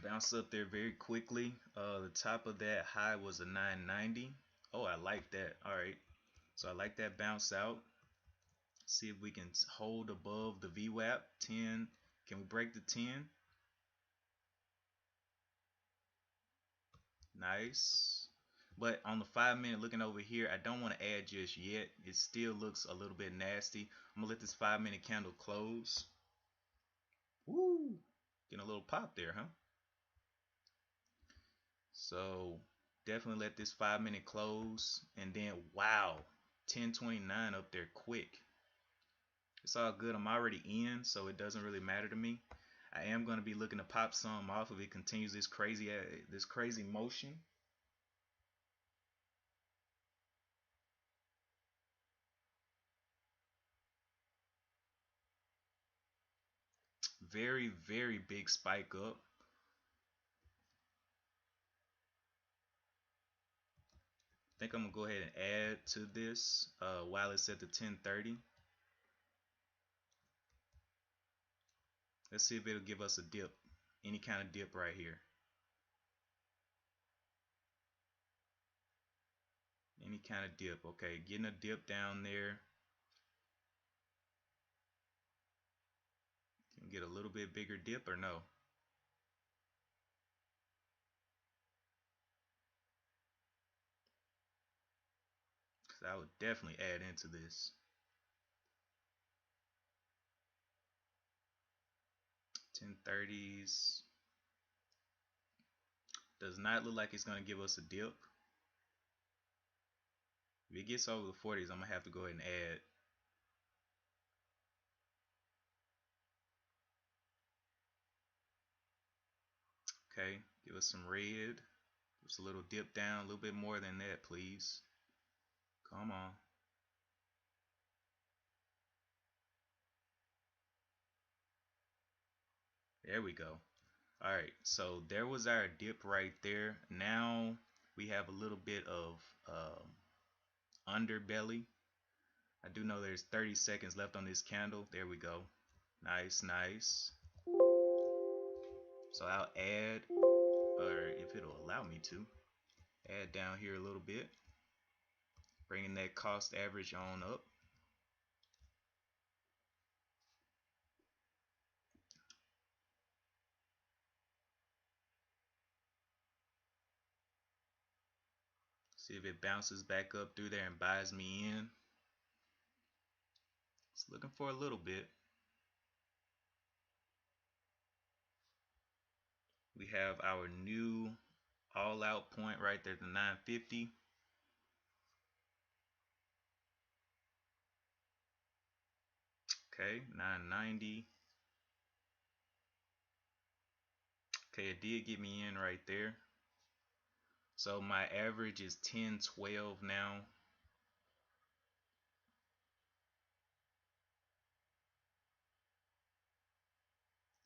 Bounced up there very quickly. The top of that high was a 990. Oh, I like that. All right. So I like that bounce out. See if we can hold above the VWAP. 10. Can we break the 10? Nice. But on the 5-minute, looking over here, I don't want to add just yet. It still looks a little bit nasty. I'm going to let this 5-minute candle close. Woo! Getting a little pop there, huh? So definitely let this 5-minute close. And then, wow, 1029 up there quick. It's all good. I'm already in, so it doesn't really matter to me. I am going to be looking to pop some off if it continues this crazy motion. Very, very big spike up. I think I'm going to go ahead and add to this while it's at the 1030. Let's see if it'll give us a dip. Any kind of dip right here. Any kind of dip. Okay, getting a dip down there. Can we get a little bit bigger dip or no? Because I would definitely add into this. 1030s. Does not look like it's going to give us a dip. If it gets over the 40s, I'm going to have to go ahead and add. Okay, give us some red. Just a little dip down, a little bit more than that, please. Come on. There we go. All right, so there was our dip right there. Now we have a little bit of underbelly. I do know there's 30 seconds left on this candle. There we go. Nice, nice. So I'll add, or if it'll allow me to, add down here a little bit, bringing that cost average on up. See if it bounces back up through there and buys me in. It's looking for a little bit. We have our new all out point right there, the 950. Okay, 990. Okay, it did get me in right there. So my average is 1012 now.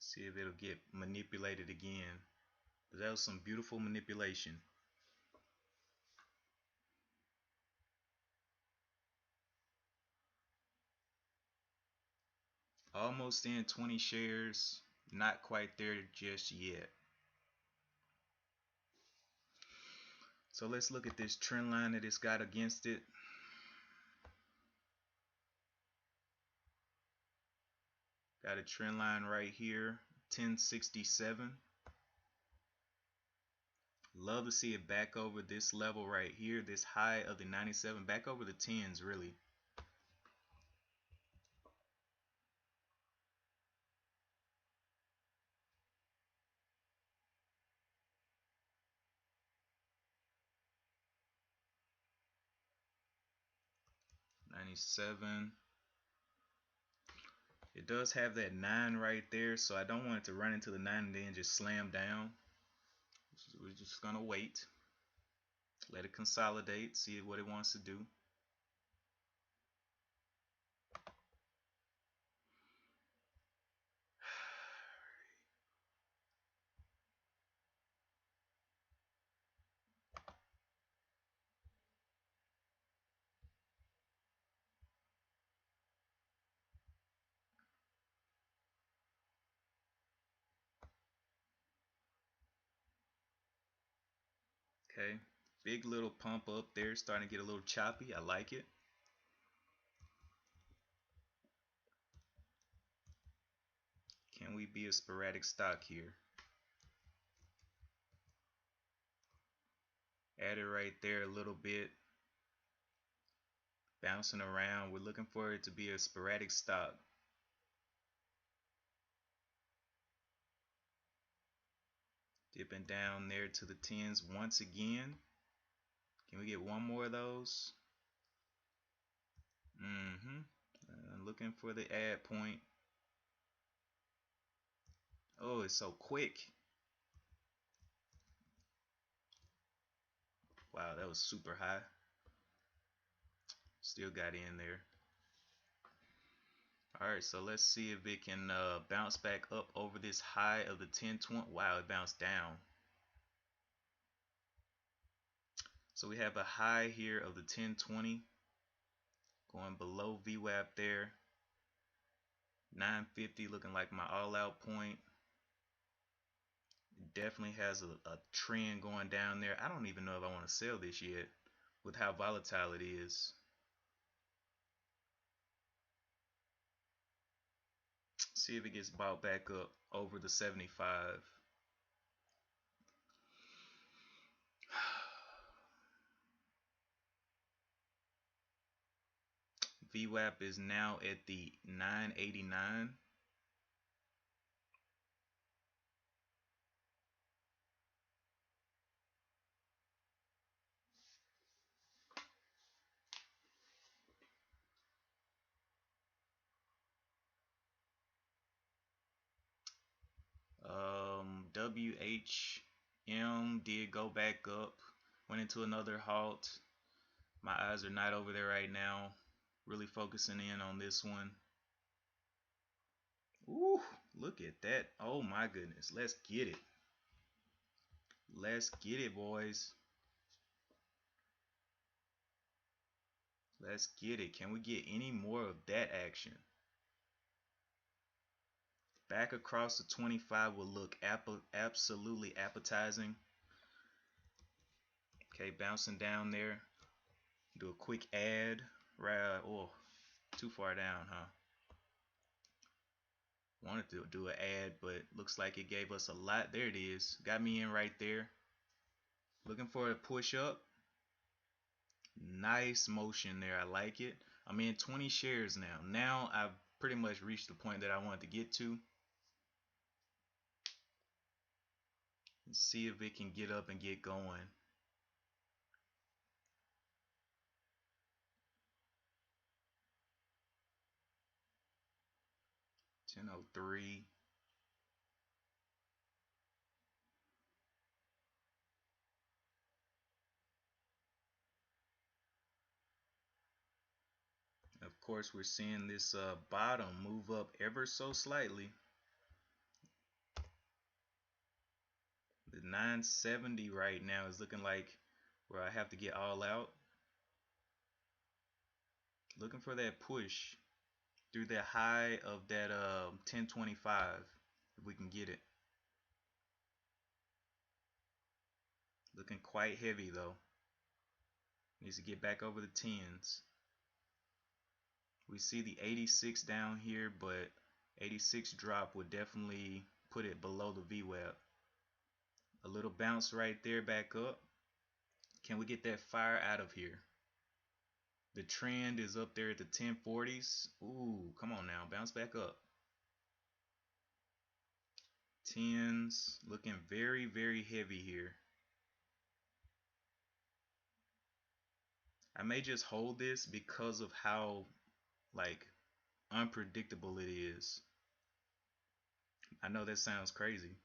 See if it'll get manipulated again. That was some beautiful manipulation. Almost in 20 shares. Not quite there just yet. So let's look at this trend line that it's got against it. Got a trend line right here, 1067. Love to see it back over this level right here, this high of the 97, back over the 10s really. $97. It does have that 9 right there, so I don't want it to run into the 9 and then just slam down. We're just gonna wait, let it consolidate, see what it wants to do. Okay, big little pump up there, starting to get a little choppy. I like it. Can we be a sporadic stock here? Add it right there a little bit. Bouncing around. We're looking for it to be a sporadic stock. Dipping down there to the 10s once again. Can we get one more of those? Looking for the add point. Oh, it's so quick. Wow, that was super high. Still got in there. Alright, so let's see if it can bounce back up over this high of the 1020. Wow, it bounced down. So we have a high here of the 1020 going below VWAP there. 950 looking like my all-out point. It definitely has a trend going down there. I don't even know if I want to sell this yet with how volatile it is. See if it gets bought back up over the 75. VWAP is now at the 989. WHM did go back up, went into another halt. My eyes are not over there right now. Really focusing in on this one. Ooh, look at that. Oh my goodness. Let's get it. Let's get it, boys. Let's get it. Can we get any more of that action? Back across the 25 will look absolutely appetizing. Okay, bouncing down there. Do a quick add. Right. Oh, too far down, huh? Wanted to do an ad, but looks like it gave us a lot. There it is. Got me in right there. Looking for a push up. Nice motion there. I like it. I'm in 20 shares now. Now I've pretty much reached the point that I wanted to get to. Let's see if it can get up and get going. 10:03. Of course, we're seeing this bottom move up ever so slightly. The 970 right now is looking like where I have to get all out. Looking for that push through the high of that 1025 if we can get it. Looking quite heavy though. Needs to get back over the 10s. We see the 86 down here, but 86 drop would definitely put it below the VWAP. A little bounce right there back up. Can we get that fire out of here? The trend is up there at the 1040s. Ooh, come on now, bounce back up. 10s looking very, very heavy here. I may just hold this because of how like unpredictable it is. I know that sounds crazy.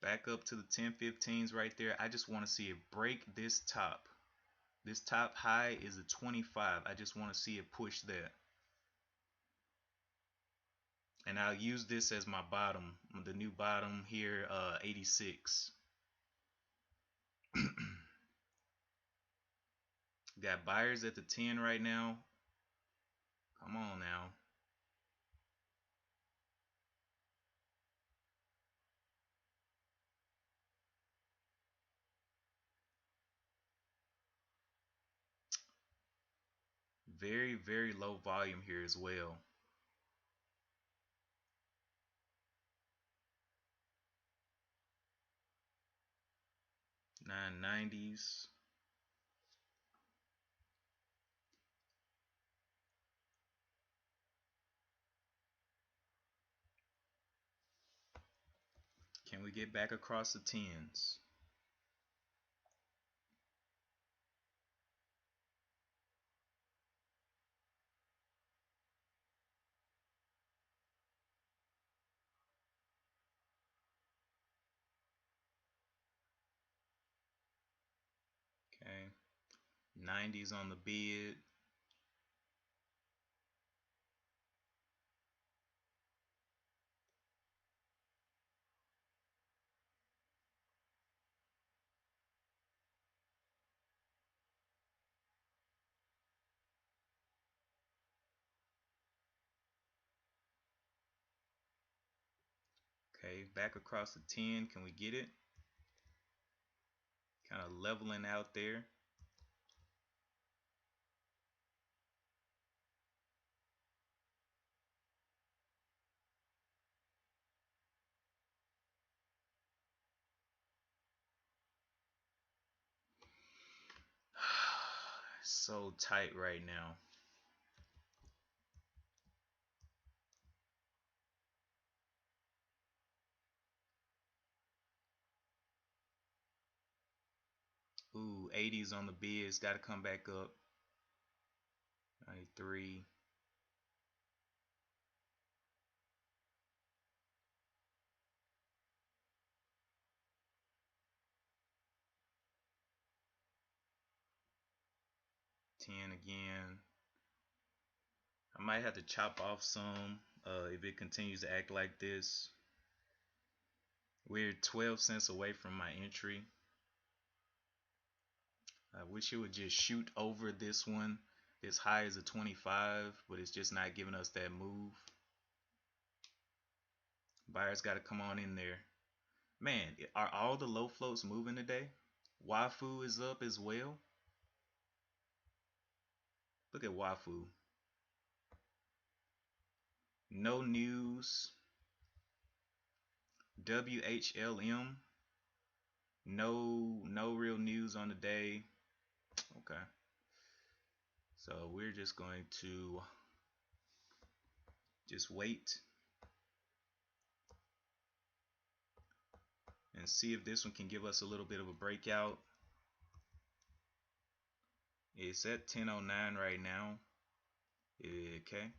Back up to the 1015s right there. I just want to see it break this top. This top high is a 25. I just want to see it push that. And I'll use this as my bottom, the new bottom here, 86. Got buyers at the 10 right now. Come on now. Very, very low volume here as well. $9.90s. Can we get back across the 10s? Okay. 90s on the bid. Okay, back across the 10. Can we get it? Kind of leveling out there. So tight right now. Ooh, 80s on the bids. Got to come back up. 93. Ten again. I might have to chop off some if it continues to act like this. We're 12 cents away from my entry. I wish it would just shoot over this one. As high as a 25, but it's just not giving us that move. Buyers got to come on in there. Man, are all the low floats moving today? WAFU is up as well. Look at WAFU. No news. WHLM. No real news on the day. Okay. So we're just going to just wait and see if this one can give us a little bit of a breakout. It's at 10:09 right now. Okay.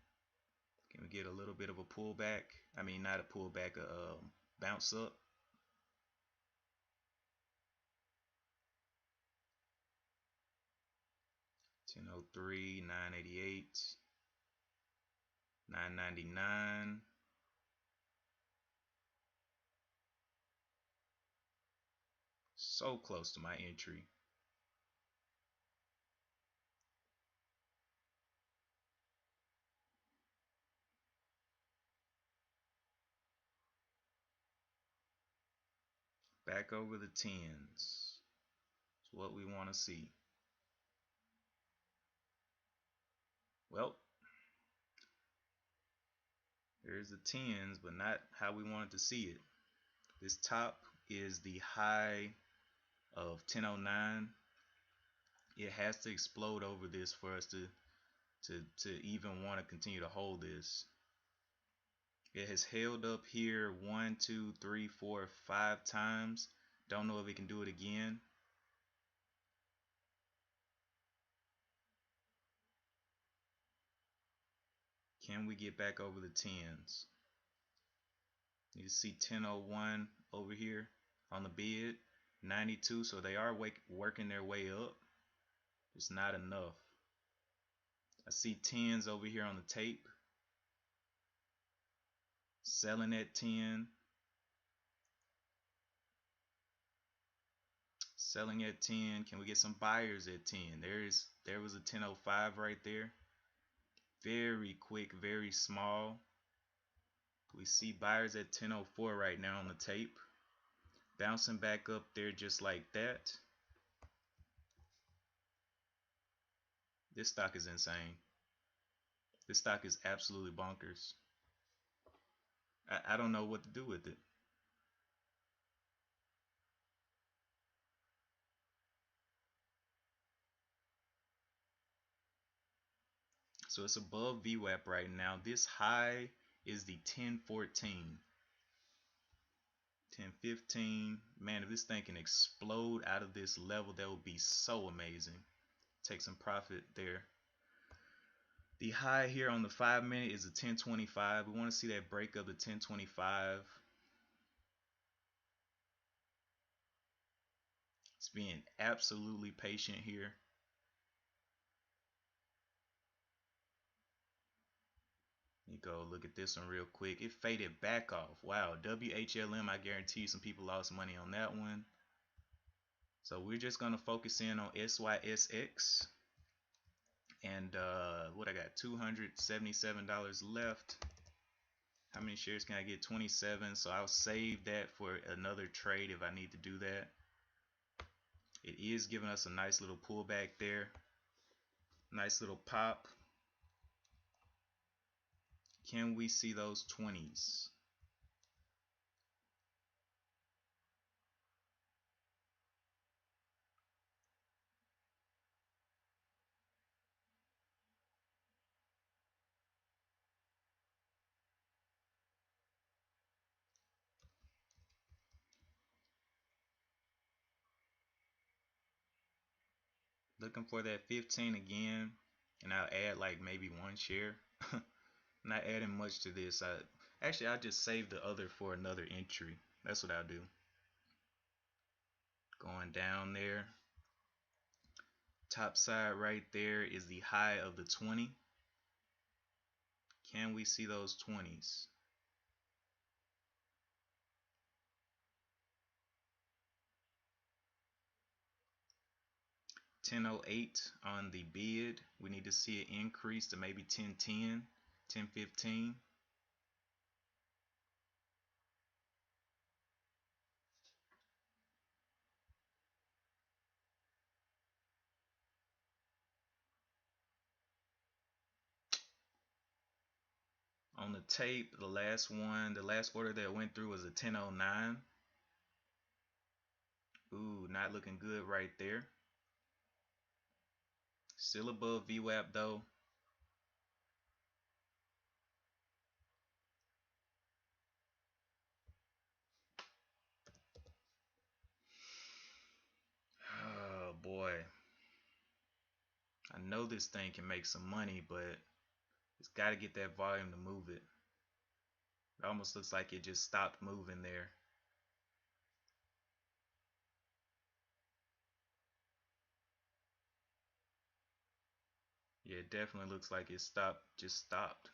Can we get a little bit of a pullback? I mean, not a pullback, a bounce up. 1003, 988, 999. So close to my entry. Back over the tens. It's what we want to see. Well, there's the tens, but not how we wanted to see it. This top is the high of 1009. It has to explode over this for us to even want to continue to hold this. It has held up here 1, 2, 3, 4, 5 times. Don't know if it can do it again. Can we get back over the tens? You see 1001 over here on the bid, 92, so they are working their way up. It's not enough. I see tens over here on the tape, selling at 10, selling at 10. Can we get some buyers at 10? There was a 1005 right there. Very quick, very small. We see buyers at 1004 right now on the tape, bouncing back up there just like that. This stock is insane. This stock is absolutely bonkers. I don't know what to do with it. So it's above VWAP right now. This high is the 1014. 1015. Man, if this thing can explode out of this level, that would be so amazing. Take some profit there. The high here on the 5-minute is a 1025. We want to see that break of the 1025. It's being absolutely patient here. You go look at this one real quick. It faded back off. Wow, WHLM, I guarantee you some people lost money on that one. So we're just going to focus in on SYSX. And what I got, $277 left. How many shares can I get? 27. So I'll save that for another trade if I need to do that. It is giving us a nice little pullback there. Nice little pop. Can we see those 20s? Looking for that 15 again, and I'll add like maybe one share. Not adding much to this. Actually, I'll just save the other for another entry. That's what I'll do. Going down there. Top side right there is the high of the 20. Can we see those 20s? $10.08 on the bid. We need to see it increase to maybe 10.10, 10.15. On the tape, the last order that went through was a 10.09. Ooh, not looking good right there. Still above VWAP though. Oh boy. I know this thing can make some money, but It's got to get that volume to move it. It almost looks like it just stopped moving there. Yeah, it definitely looks like it stopped, just stopped.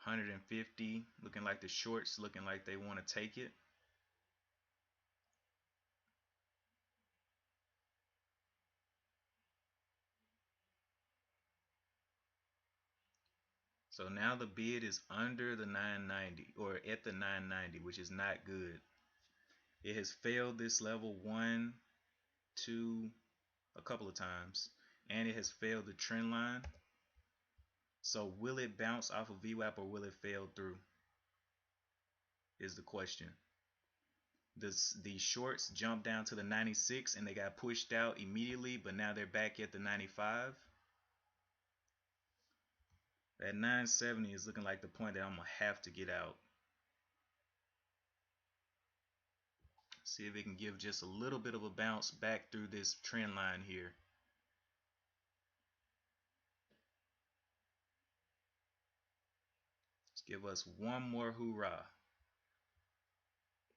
150, looking like the shorts, looking like they want to take it. So now the bid is under the 990 or at the 990, which is not good. It has failed this level one, two, a couple of times, and it has failed the trend line. So will it bounce off of VWAP or will it fail through? Is the question. The shorts jumped down to the 96 and they got pushed out immediately, but now they're back at the 95. That 970 is looking like the point that I'm gonna have to get out. See if it can give just a little bit of a bounce back through this trend line here. Let's give us one more hoorah.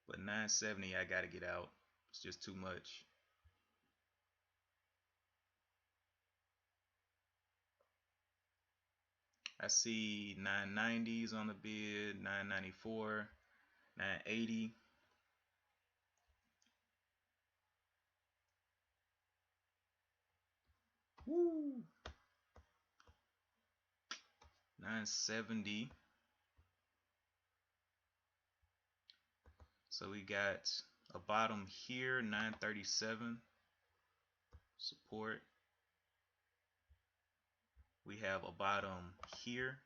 But 970, I gotta get out. It's just too much. I see 990s on the bid, 994, 980. Woo! 970. So we got a bottom here, 937 support. We have a bottom here.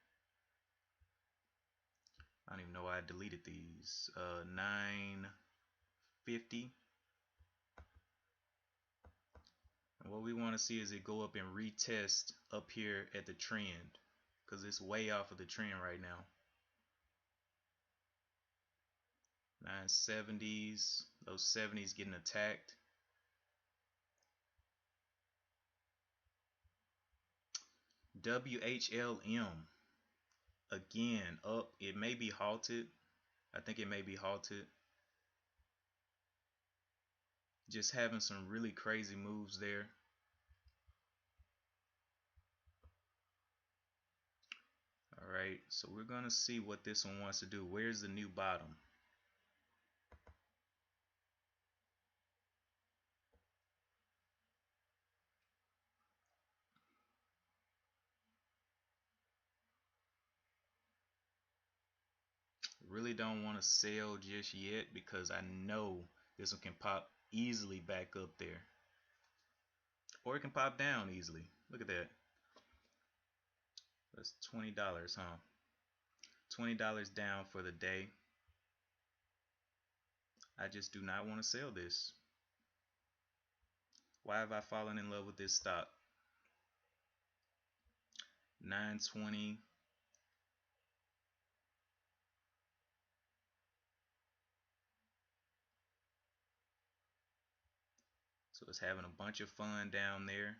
I don't even know why I deleted these. 950. And what we want to see is it go up and retest up here at the trend, because it's way off of the trend right now. 970s, those 70s getting attacked. WHLM again up. It may be halted. I think it may be halted. Just having some really crazy moves there. All right, so we're gonna see what this one wants to do. Where's the new bottom? Really don't want to sell just yet because I know this one can pop easily back up there, or it can pop down easily. Look at that. That's $20, huh? $20 down for the day. I just do not want to sell this. Why have I fallen in love with this stock? 920. So it's having a bunch of fun down there.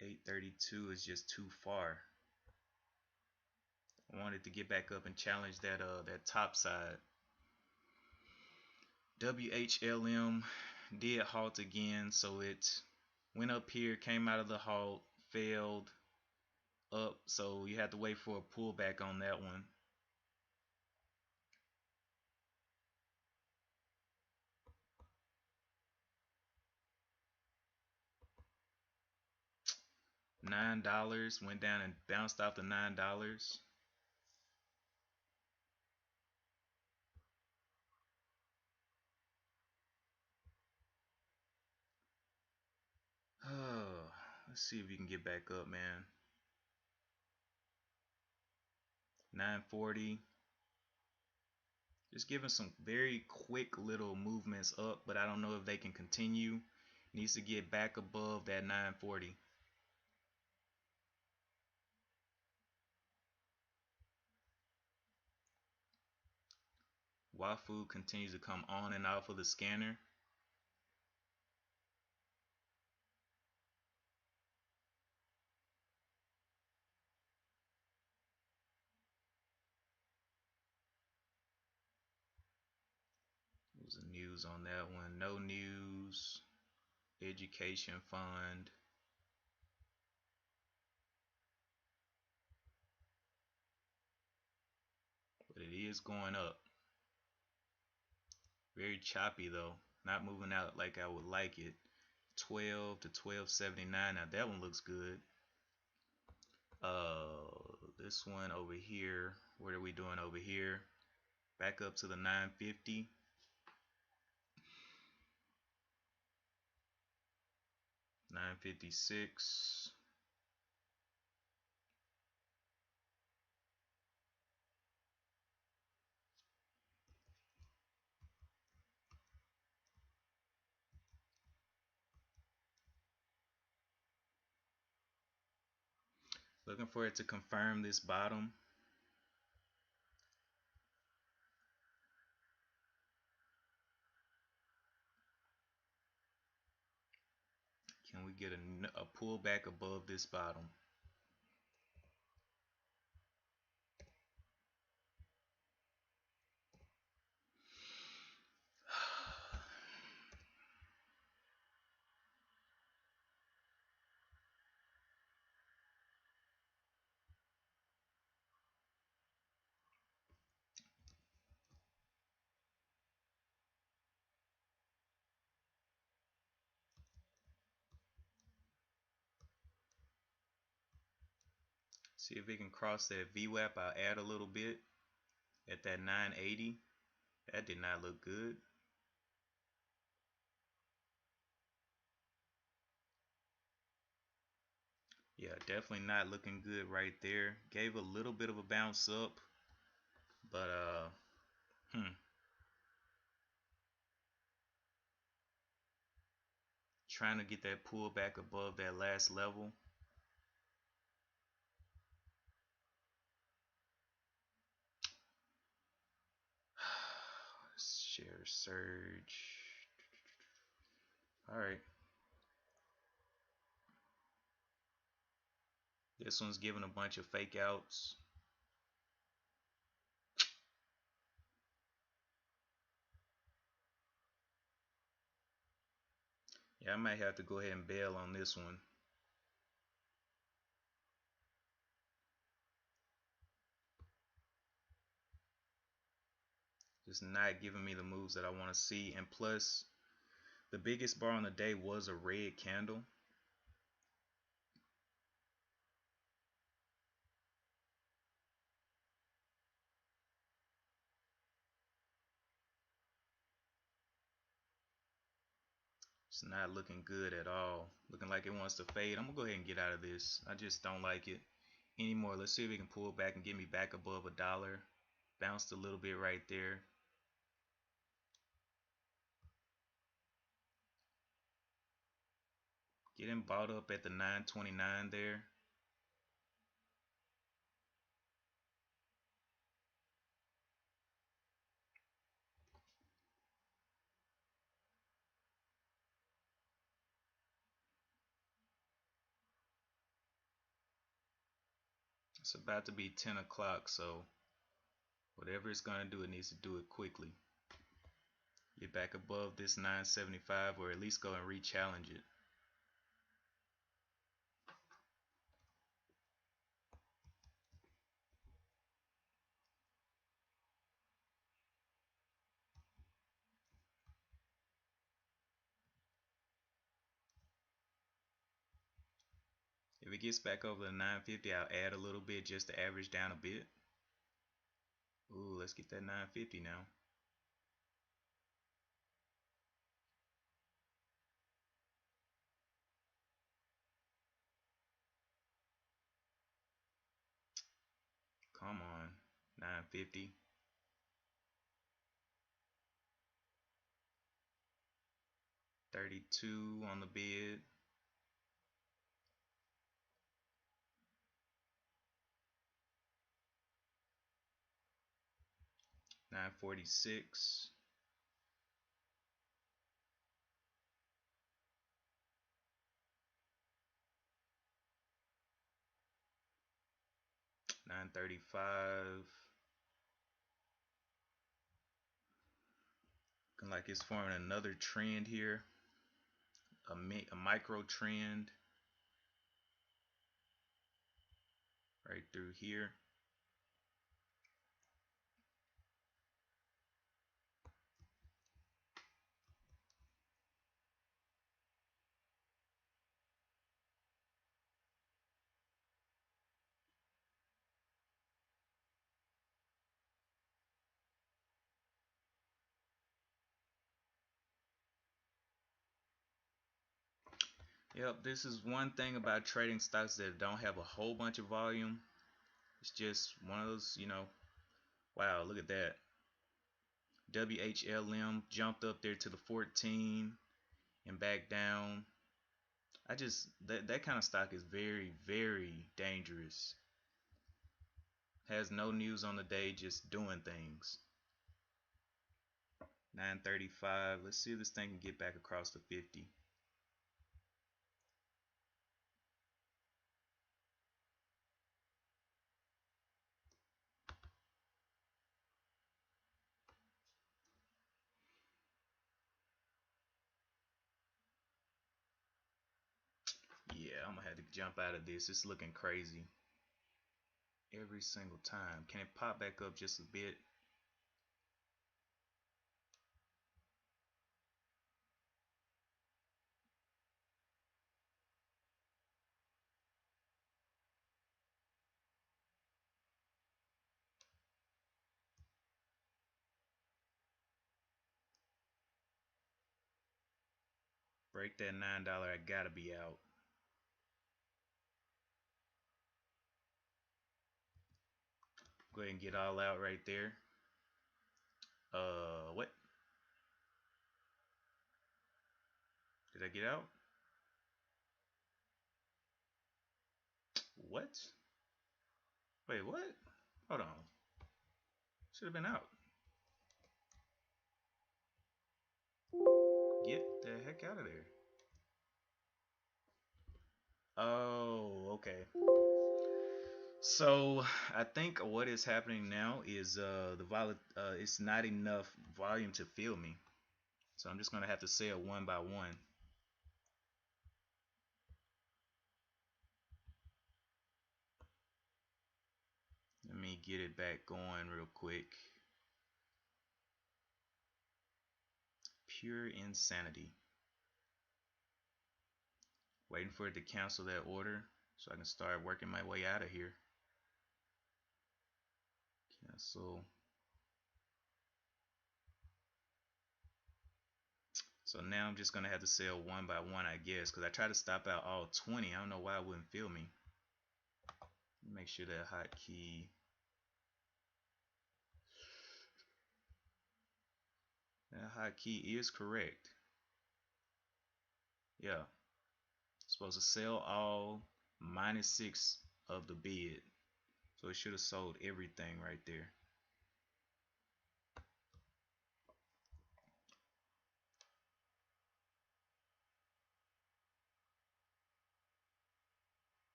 832 is just too far. I wanted to get back up and challenge that that top side. WHLM did halt again, so it went up here, came out of the halt, failed up, so you have to wait for a pullback on that one. $9 went down and bounced off the $9. Oh, let's see if we can get back up, man. 940. Just giving some very quick little movements up, but I don't know if they can continue. Needs to get back above that 940. Wafu continues to come on and off of the scanner. was the news on that one? No news. Education fund. But it is going up. Very choppy though. Not moving out like I would like it. 12 to 12.79. Now that one looks good. This one over here. What are we doing over here? Back up to the 950. 956. Looking for it to confirm this bottom. Can we get a pullback above this bottom? See if it can cross that VWAP. I'll add a little bit at that 980. That did not look good. Yeah, definitely not looking good right there. Gave a little bit of a bounce up, but trying to get that pullback above that last level. Share surge. All right. This one's giving a bunch of fake outs. Yeah, I might have to go ahead and bail on this one. Just not giving me the moves that I want to see. And plus, the biggest bar on the day was a red candle. It's not looking good at all. Looking like it wants to fade. I'm going to go ahead and get out of this. I just don't like it anymore. Let's see if we can pull back and get me back above $1. Bounced a little bit right there. Getting bought up at the 929 there. It's about to be 10 o'clock, so whatever it's going to do, it needs to do it quickly. Get back above this 975, or at least go and re-challenge it. If it gets back over the 950, I'll add a little bit just to average down a bit. Ooh, let's get that 950 now. Come on, 950. $32 on the bid. $946. $935. Looking like it's forming another trend here, a micro trend right through here. Yep, this is one thing about trading stocks that don't have a whole bunch of volume. It's just one of those, wow, look at that. WHLM jumped up there to the 14 and back down. That kind of stock is very, very dangerous. Has no news on the day, just doing things. 935. Let's see if this thing can get back across the 50. Yeah, I'm gonna have to jump out of this. It's looking crazy every single time. Can it pop back up just a bit? Break that $9. I gotta be out. Go ahead and get all out right there. What? Did I get out? What? Wait, what? Hold on. Should have been out. Get the heck out of there. Oh, okay. So I think what is happening now is it's not enough volume to fill me. So I'm just gonna have to sell one by one. Let me get it back going real quick. Pure insanity. Waiting for it to cancel that order so I can start working my way out of here. Cancel. So now I'm just gonna have to sell one by one, I guess, because I tried to stop out all 20. I don't know why it wouldn't fill me. Make sure that hotkey. That hotkey is correct. Yeah. Supposed to sell all -6 of the bid. So it should have sold everything right there.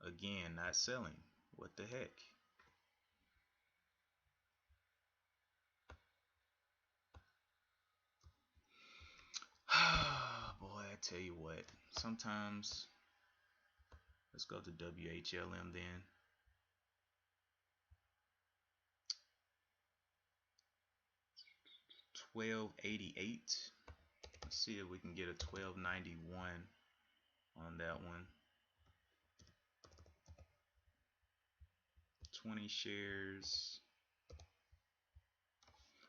Again, not selling. What the heck? Boy, I tell you what. Sometimes, let's go to WHLM then. 1288. Let's see if we can get a 1291 on that one. 20 shares.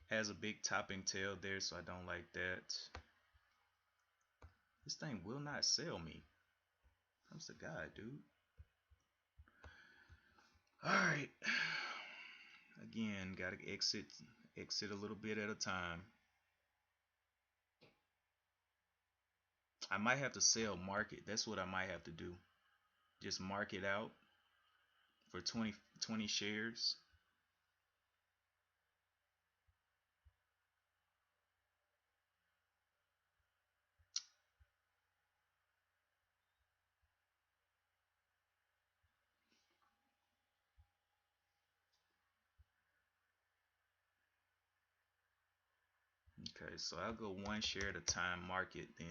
Has a big topping tail there, so I don't like that. This thing will not sell me. Comes to God, dude. Alright. Again, gotta exit a little bit at a time. I might have to sell market. That's what I might have to do. Just mark it out for 20 shares. Okay, so I'll go one share at a time, market then.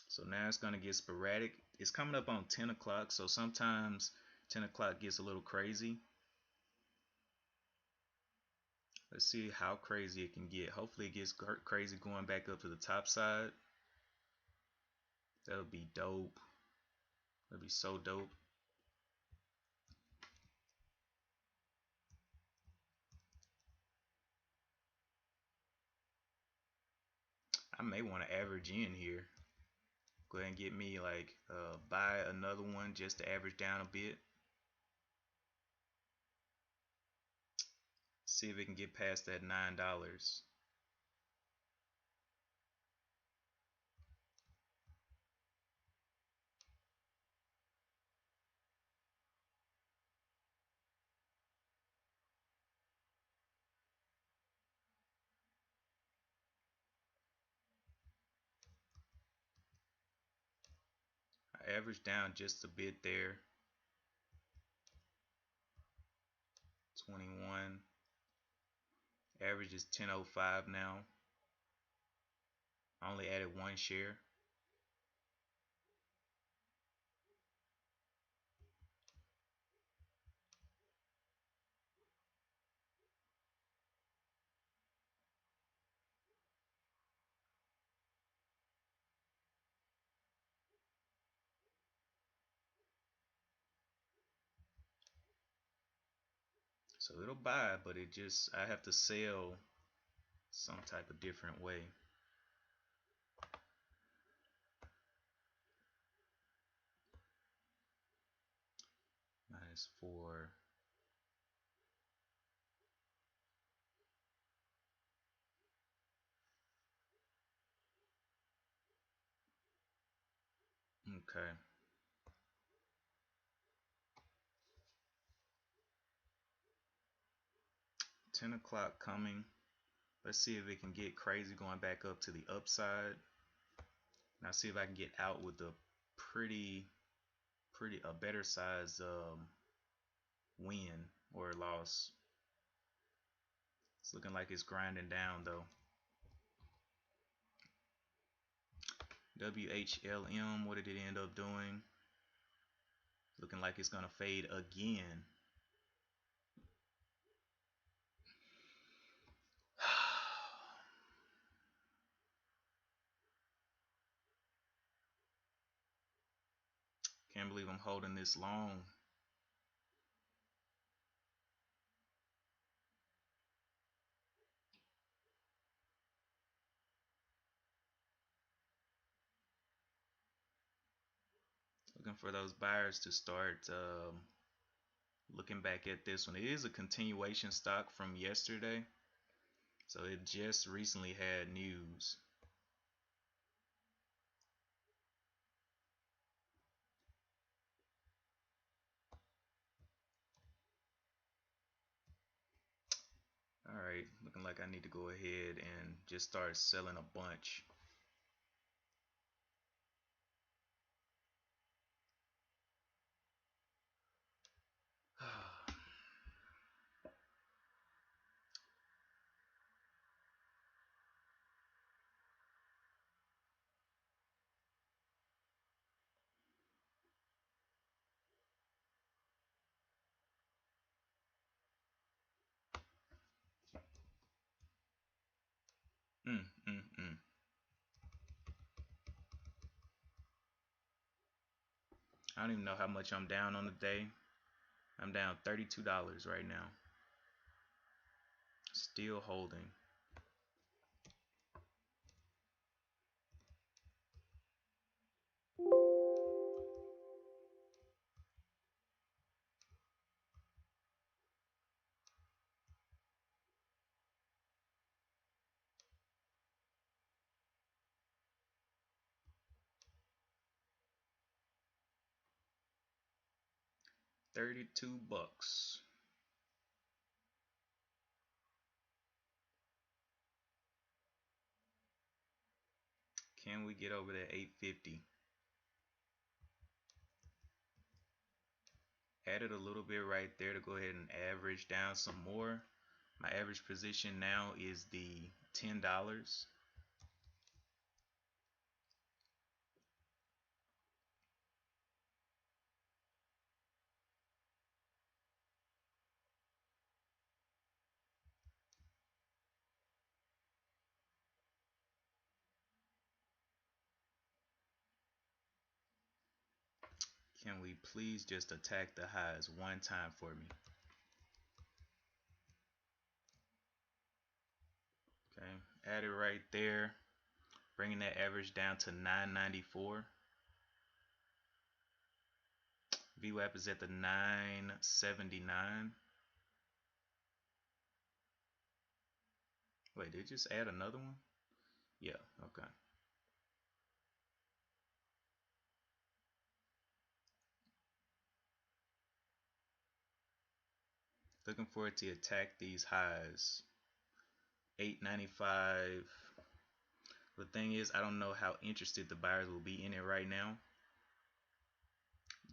So now it's going to get sporadic. It's coming up on 10 o'clock, so sometimes 10 o'clock gets a little crazy. Let's see how crazy it can get. Hopefully it gets crazy going back up to the top side. That would be dope. That would be so dope. I may want to average in here. Go ahead and get me like buy another one just to average down a bit. See if it can get past that $9. I averaged down just a bit there. 21. Average is 10.05 now. I only added one share. So it'll buy, but I have to sell some type of different way. -4. Okay. 10 o'clock coming. Let's see if it can get crazy going back up to the upside. Now see if I can get out with a a better size win or loss. It's looking like it's grinding down though. WHLM, what did it end up doing? Looking like it's gonna fade again. Can't believe I'm holding this long. Looking for those buyers to start looking back at this one. It is a continuation stock from yesterday, so it just recently had news. Alright, looking like I need to go ahead and just start selling a bunch. mm, mm, mm. I don't even know how much I'm down on the day. I'm down $32 right now. Still holding. $32. Can we get over that 850? Added a little bit right there to go ahead and average down some more. My average position now is the $10. Can we please just attack the highs one time for me? Okay, add it right there, bringing that average down to 994. VWAP is at the 979. Wait, did it just add another one? Yeah, okay. Looking forward to attack these highs. 895. The thing is, I don't know how interested the buyers will be in it right now,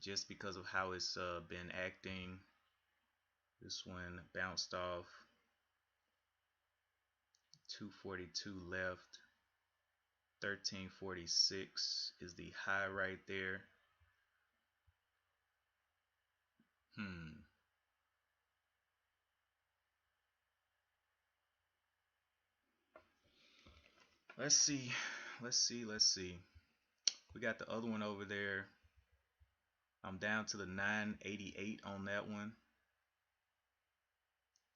just because of how it's been acting. This one bounced off. 242 left. 1346 is the high right there. Let's see. Let's see. We got the other one over there. I'm down to the 988 on that one.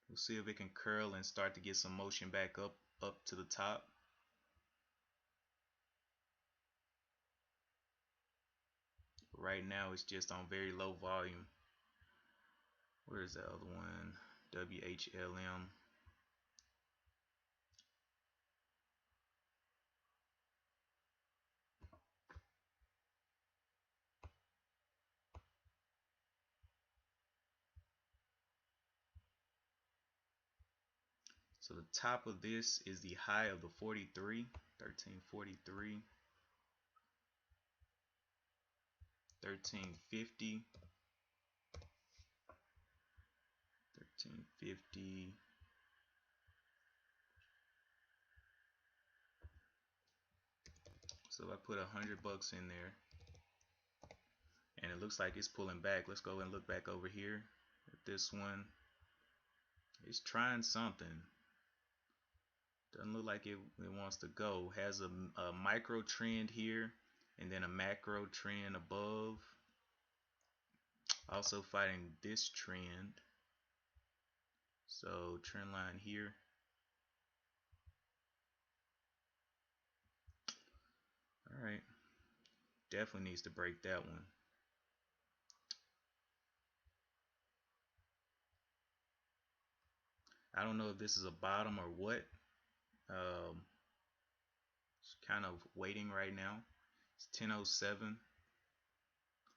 We'll see if it can curl and start to get some motion back up to the top. Right now it's just on very low volume. Where's the other one? WHLM. So the top of this is the high of the 43, 1343, 1350, 1350. So if I put $100 in there, and it looks like it's pulling back. Let's go and look back over here at this one. It's trying something. Doesn't look like it wants to go. Has a micro trend here and then a macro trend above. Also fighting this trend. So trend line here. All right. Definitely needs to break that one. I don't know if this is a bottom or what. It's kind of waiting right now. It's 10:07.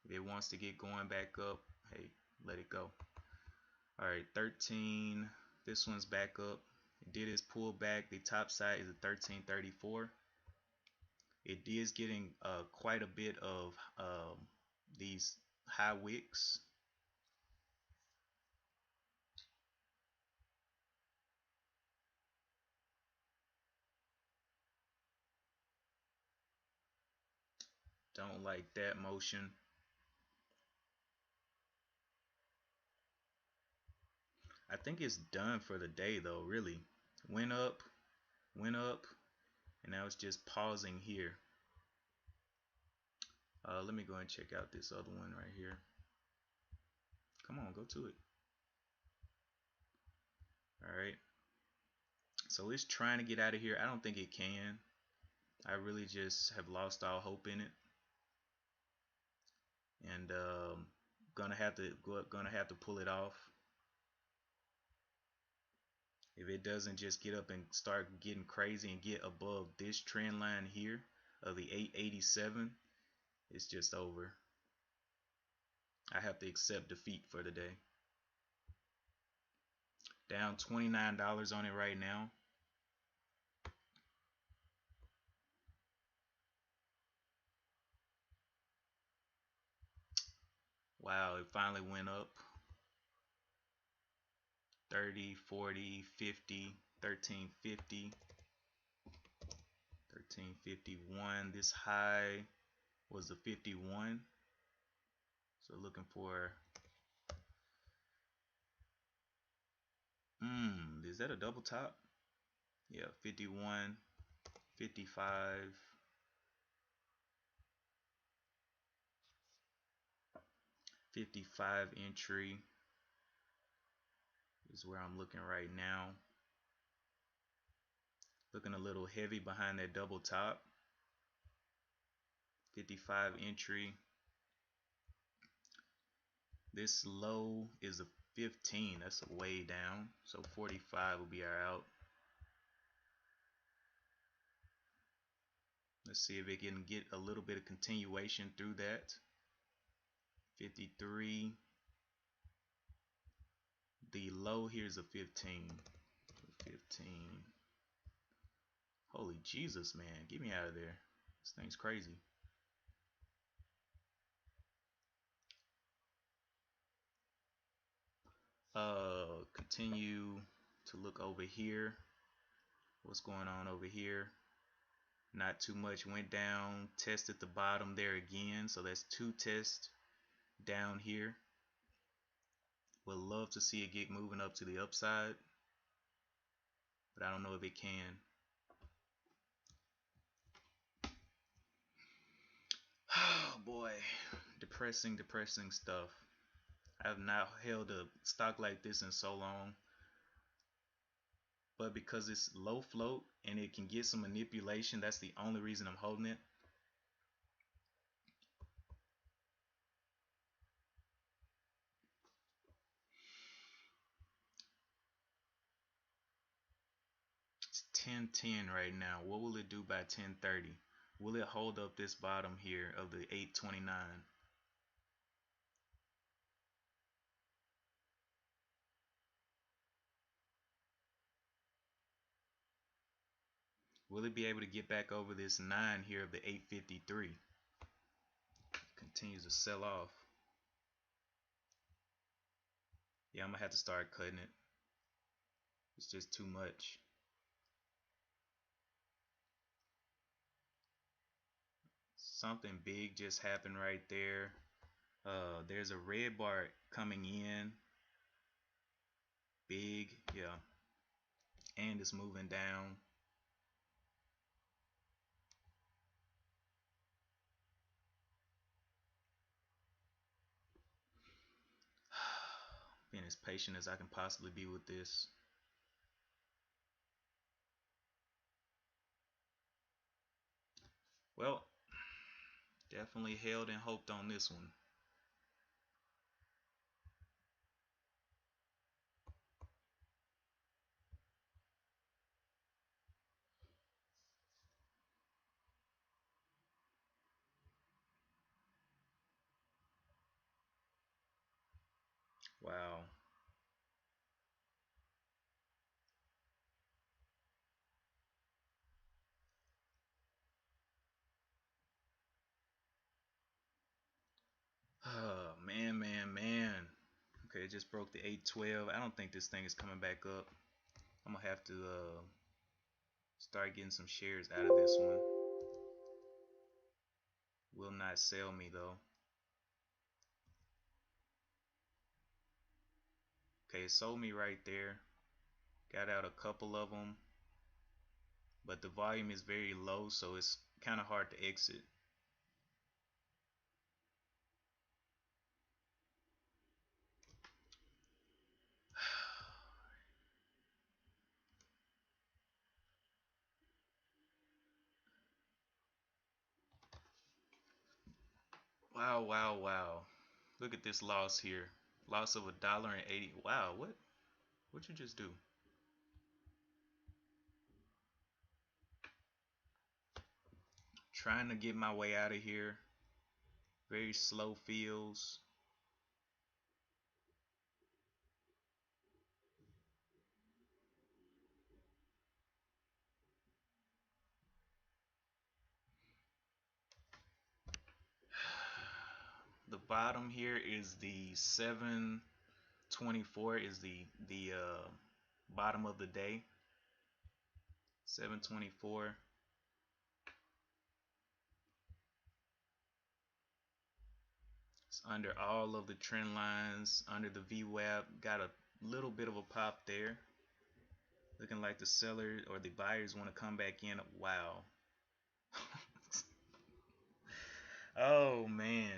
If it wants to get going back up, hey, let it go. All right, 13. This one's back up. It did its pull back. The top side is a 1334. It is getting quite a bit of these high wicks. Don't like that motion. I think it's done for the day though, really. Went up, and now it's just pausing here. Let me go and check out this other one right here. Come on, go to it. All right. So it's trying to get out of here. I don't think it can. I really just have lost all hope in it, and gonna have to pull it off. If it doesn't just get up and start getting crazy and get above this trend line here of the 887, it's just over. I have to accept defeat for the day. Down $29 on it right now. Wow, it finally went up. 30, 40, 50, 1350, 1351. This high was the 51. So looking for, is that a double top? Yeah, 51, 55, 55 entry is where I'm looking right now. Looking a little heavy behind that double top. 55 entry. This low is a 15. That's way down. So 45 will be our out. Let's see if it can get a little bit of continuation through that. 53. The low here is a 15. 15. Holy Jesus, man. Get me out of there. This thing's crazy. Continue to look over here. What's going on over here? Not too much. Went down, tested the bottom there again. So that's two tests down here. Would love to see it get moving up to the upside, but I don't know if it can. Oh boy, depressing stuff. I've not held a stock like this in so long, but because it's low float and it can get some manipulation, that's the only reason I'm holding it. It's 10.10 right now. What will it do by 10.30? Will it hold up this bottom here of the 8.29? Will it be able to get back over this 9 here of the 8.53? Continues to sell off. Yeah, I'm gonna have to start cutting it. It's just too much. Something big just happened right there. There's a red bar coming in. Big, yeah. And it's moving down. Being as patient as I can possibly be with this. Well, definitely held and hoped on this one. Wow. Oh, man. Okay, it just broke the 812. I don't think this thing is coming back up. I'm gonna have to start getting some shares out of this one. Will not sell me though. Okay, it sold me right there. Got out a couple of them, but the volume is very low, so it's kind of hard to exit. Wow. Look at this loss here. Loss of $1.80. Wow, what'd you just do? Trying to get my way out of here. Very slow feels. the bottom here is the 724 is the bottom of the day. 724. It's under all of the trend lines, under the VWAP. Got a little bit of a pop there. Looking like the sellers or the buyers want to come back in. Wow. Oh man.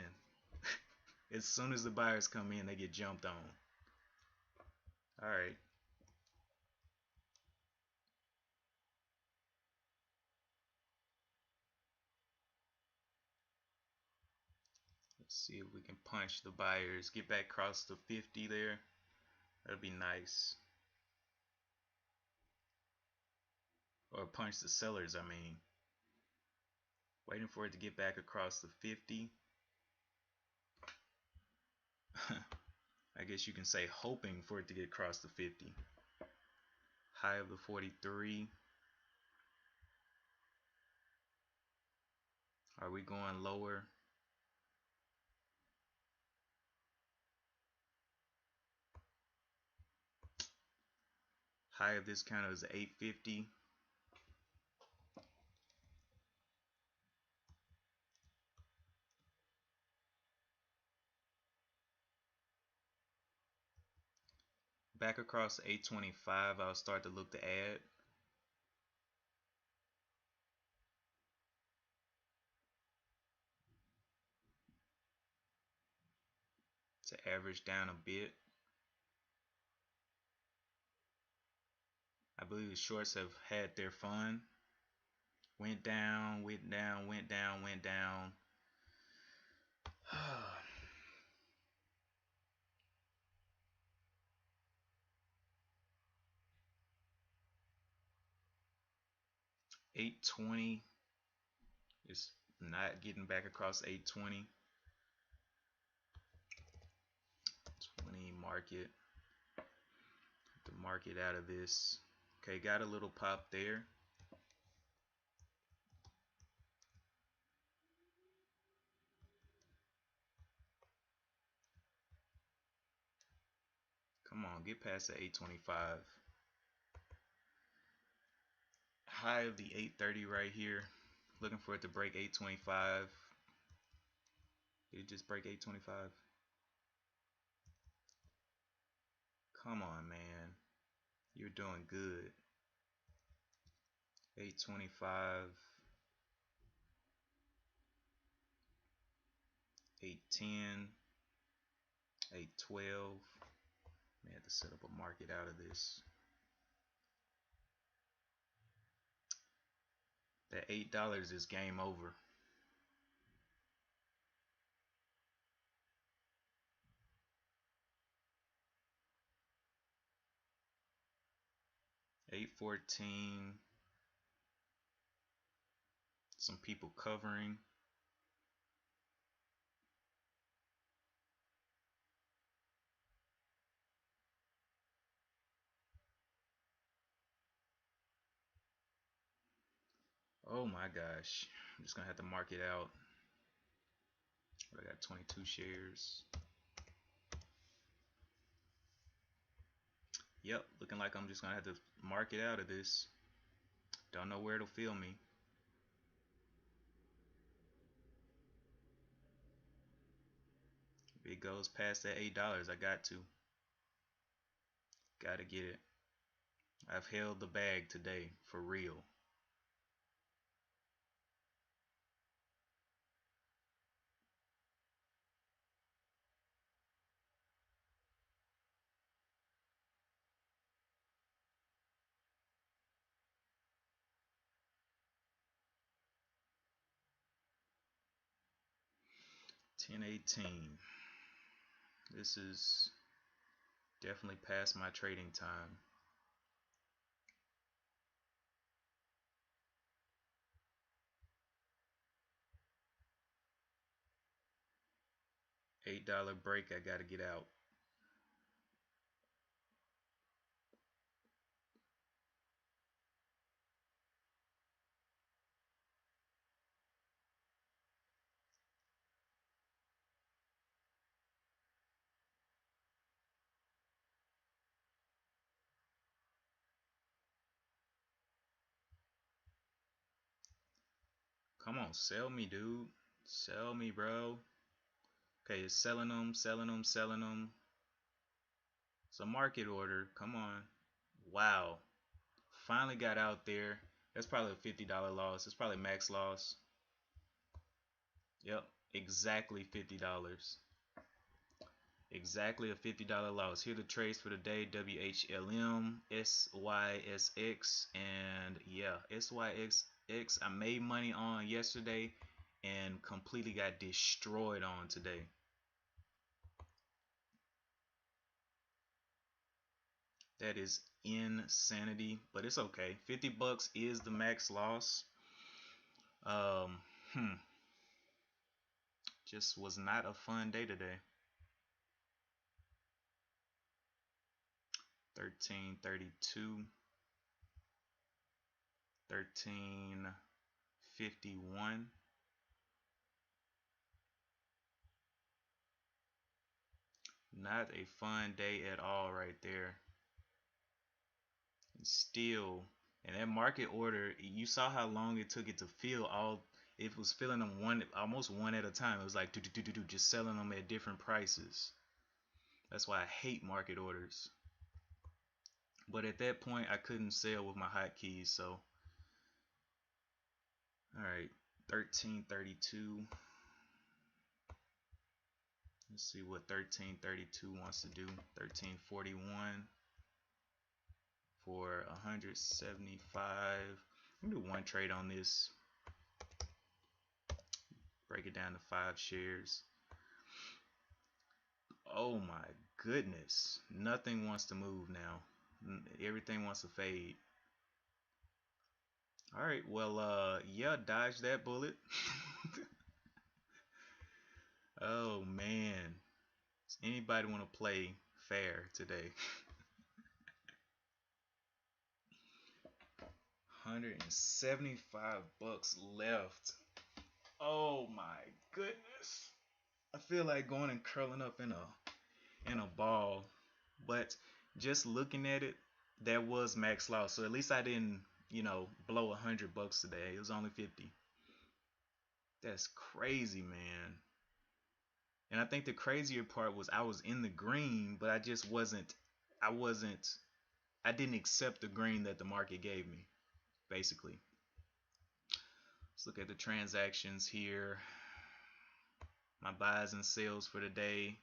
As soon as the buyers come in, they get jumped on. All right. Let's see if we can punch the buyers. Get back across the 50 there. That'd be nice. Or punch the sellers, I mean. Waiting for it to get back across the 50. I guess you can say hoping for it to get across the 50. High of the 43. Are we going lower? High of this counter is 850. Back across 825, I'll start to look to add. To average down a bit. I believe the shorts have had their fun. Went down, went down, went down, went down. 820 is not getting back across 820. 20 market. The market out of this. Okay, got a little pop there. Come on, get past the 825. High of the 830 right here. Looking for it to break 825. Did it just break 825? Come on, man. You're doing good. 825. 810. 812. May have to set up a market out of this. That $8 is game over. $8.14. Some people covering. Oh my gosh. I'm just gonna have to mark it out. I got 22 shares. Yep, looking like I'm just gonna have to mark it out of this. Don't know where it'll fill me. If it goes past that $8, I got to. Gotta get it. I've held the bag today, for real. $10.18. This is definitely past my trading time. $8 break, I gotta get out. Come on, sell me, dude. Sell me, bro. Okay, it's selling them, selling them, selling them. It's a market order. Come on. Wow. Finally got out there. That's probably a $50 loss. It's probably max loss. Yep, exactly $50. Exactly a $50 loss. Here are the trades for the day: WHLM, SYSX, and yeah, SYXX. I made money on yesterday and completely got destroyed on today. That is insanity, but it's okay. 50 bucks is the max loss. Um, hmm. Just was not a fun day today. 1332, 1351. Not a fun day at all right there. And still, and that market order, you saw how long it took it to fill all. It was filling them almost one at a time. It was like just selling them at different prices. That's why I hate market orders. But at that point, I couldn't sell with my hotkeys, so. Alright, 1332. Let's see what 1332 wants to do. 1341 for 175. I'm gonna do one trade on this. Break it down to 5 shares. Oh my goodness. Nothing wants to move now. Everything wants to fade. Alright, well, yeah, dodge that bullet. Oh man. Does anybody want to play fair today? 175 bucks left. Oh my goodness. I feel like going and curling up in a ball. But just looking at it, that was max loss. So at least I didn't, blow 100 bucks today. It was only 50. That's crazy, man. And I think the crazier part was I was in the green, but I just wasn't I didn't accept the green that the market gave me, basically. Let's look at the transactions here. My buys and sales for the day.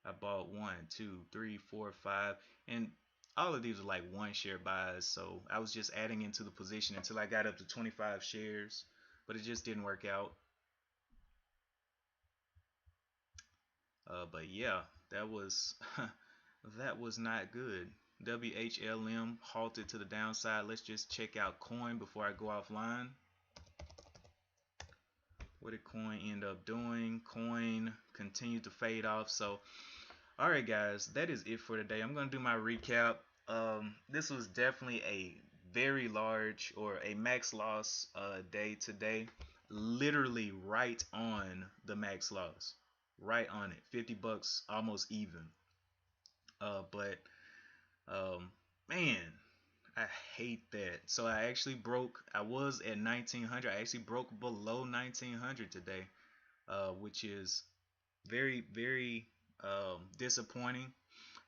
I bought 1, 2, 3, 4, 5, and all of these are like 1 share buys. So I was just adding into the position until I got up to 25 shares, but it just didn't work out. But yeah, that was that was not good. WHLM halted to the downside. Let's just check out coin before I go offline. What did coin end up doing? Coin continued to fade off. So alright guys, that is it for today. I'm going to do my recap. This was definitely a very large or a max loss day today. Literally right on the max loss. Right on it. 50 bucks, almost even. But man, I hate that. So I actually broke, I was at 1900. I actually broke below 1900 today, which is very, very disappointing.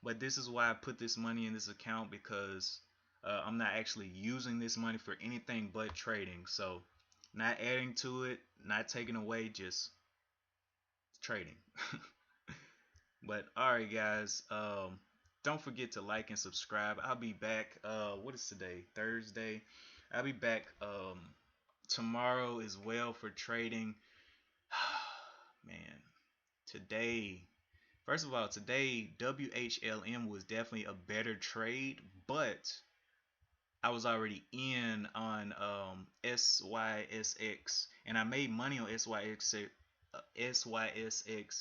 But this is why I put this money in this account, because I'm not actually using this money for anything but trading. So not adding to it, not taking away, just trading. But alright guys, don't forget to like and subscribe. I'll be back, what is today? Thursday. I'll be back tomorrow as well for trading. Man, today, first of all, today WHLM was definitely a better trade, but I was already in on SYSX, and I made money on SYSX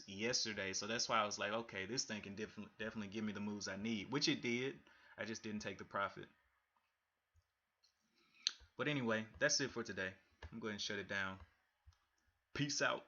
yesterday, so that's why I was like, okay, this thing can definitely give me the moves I need, which it did. I just didn't take the profit. But anyway, that's it for today. I'm going to shut it down. Peace out.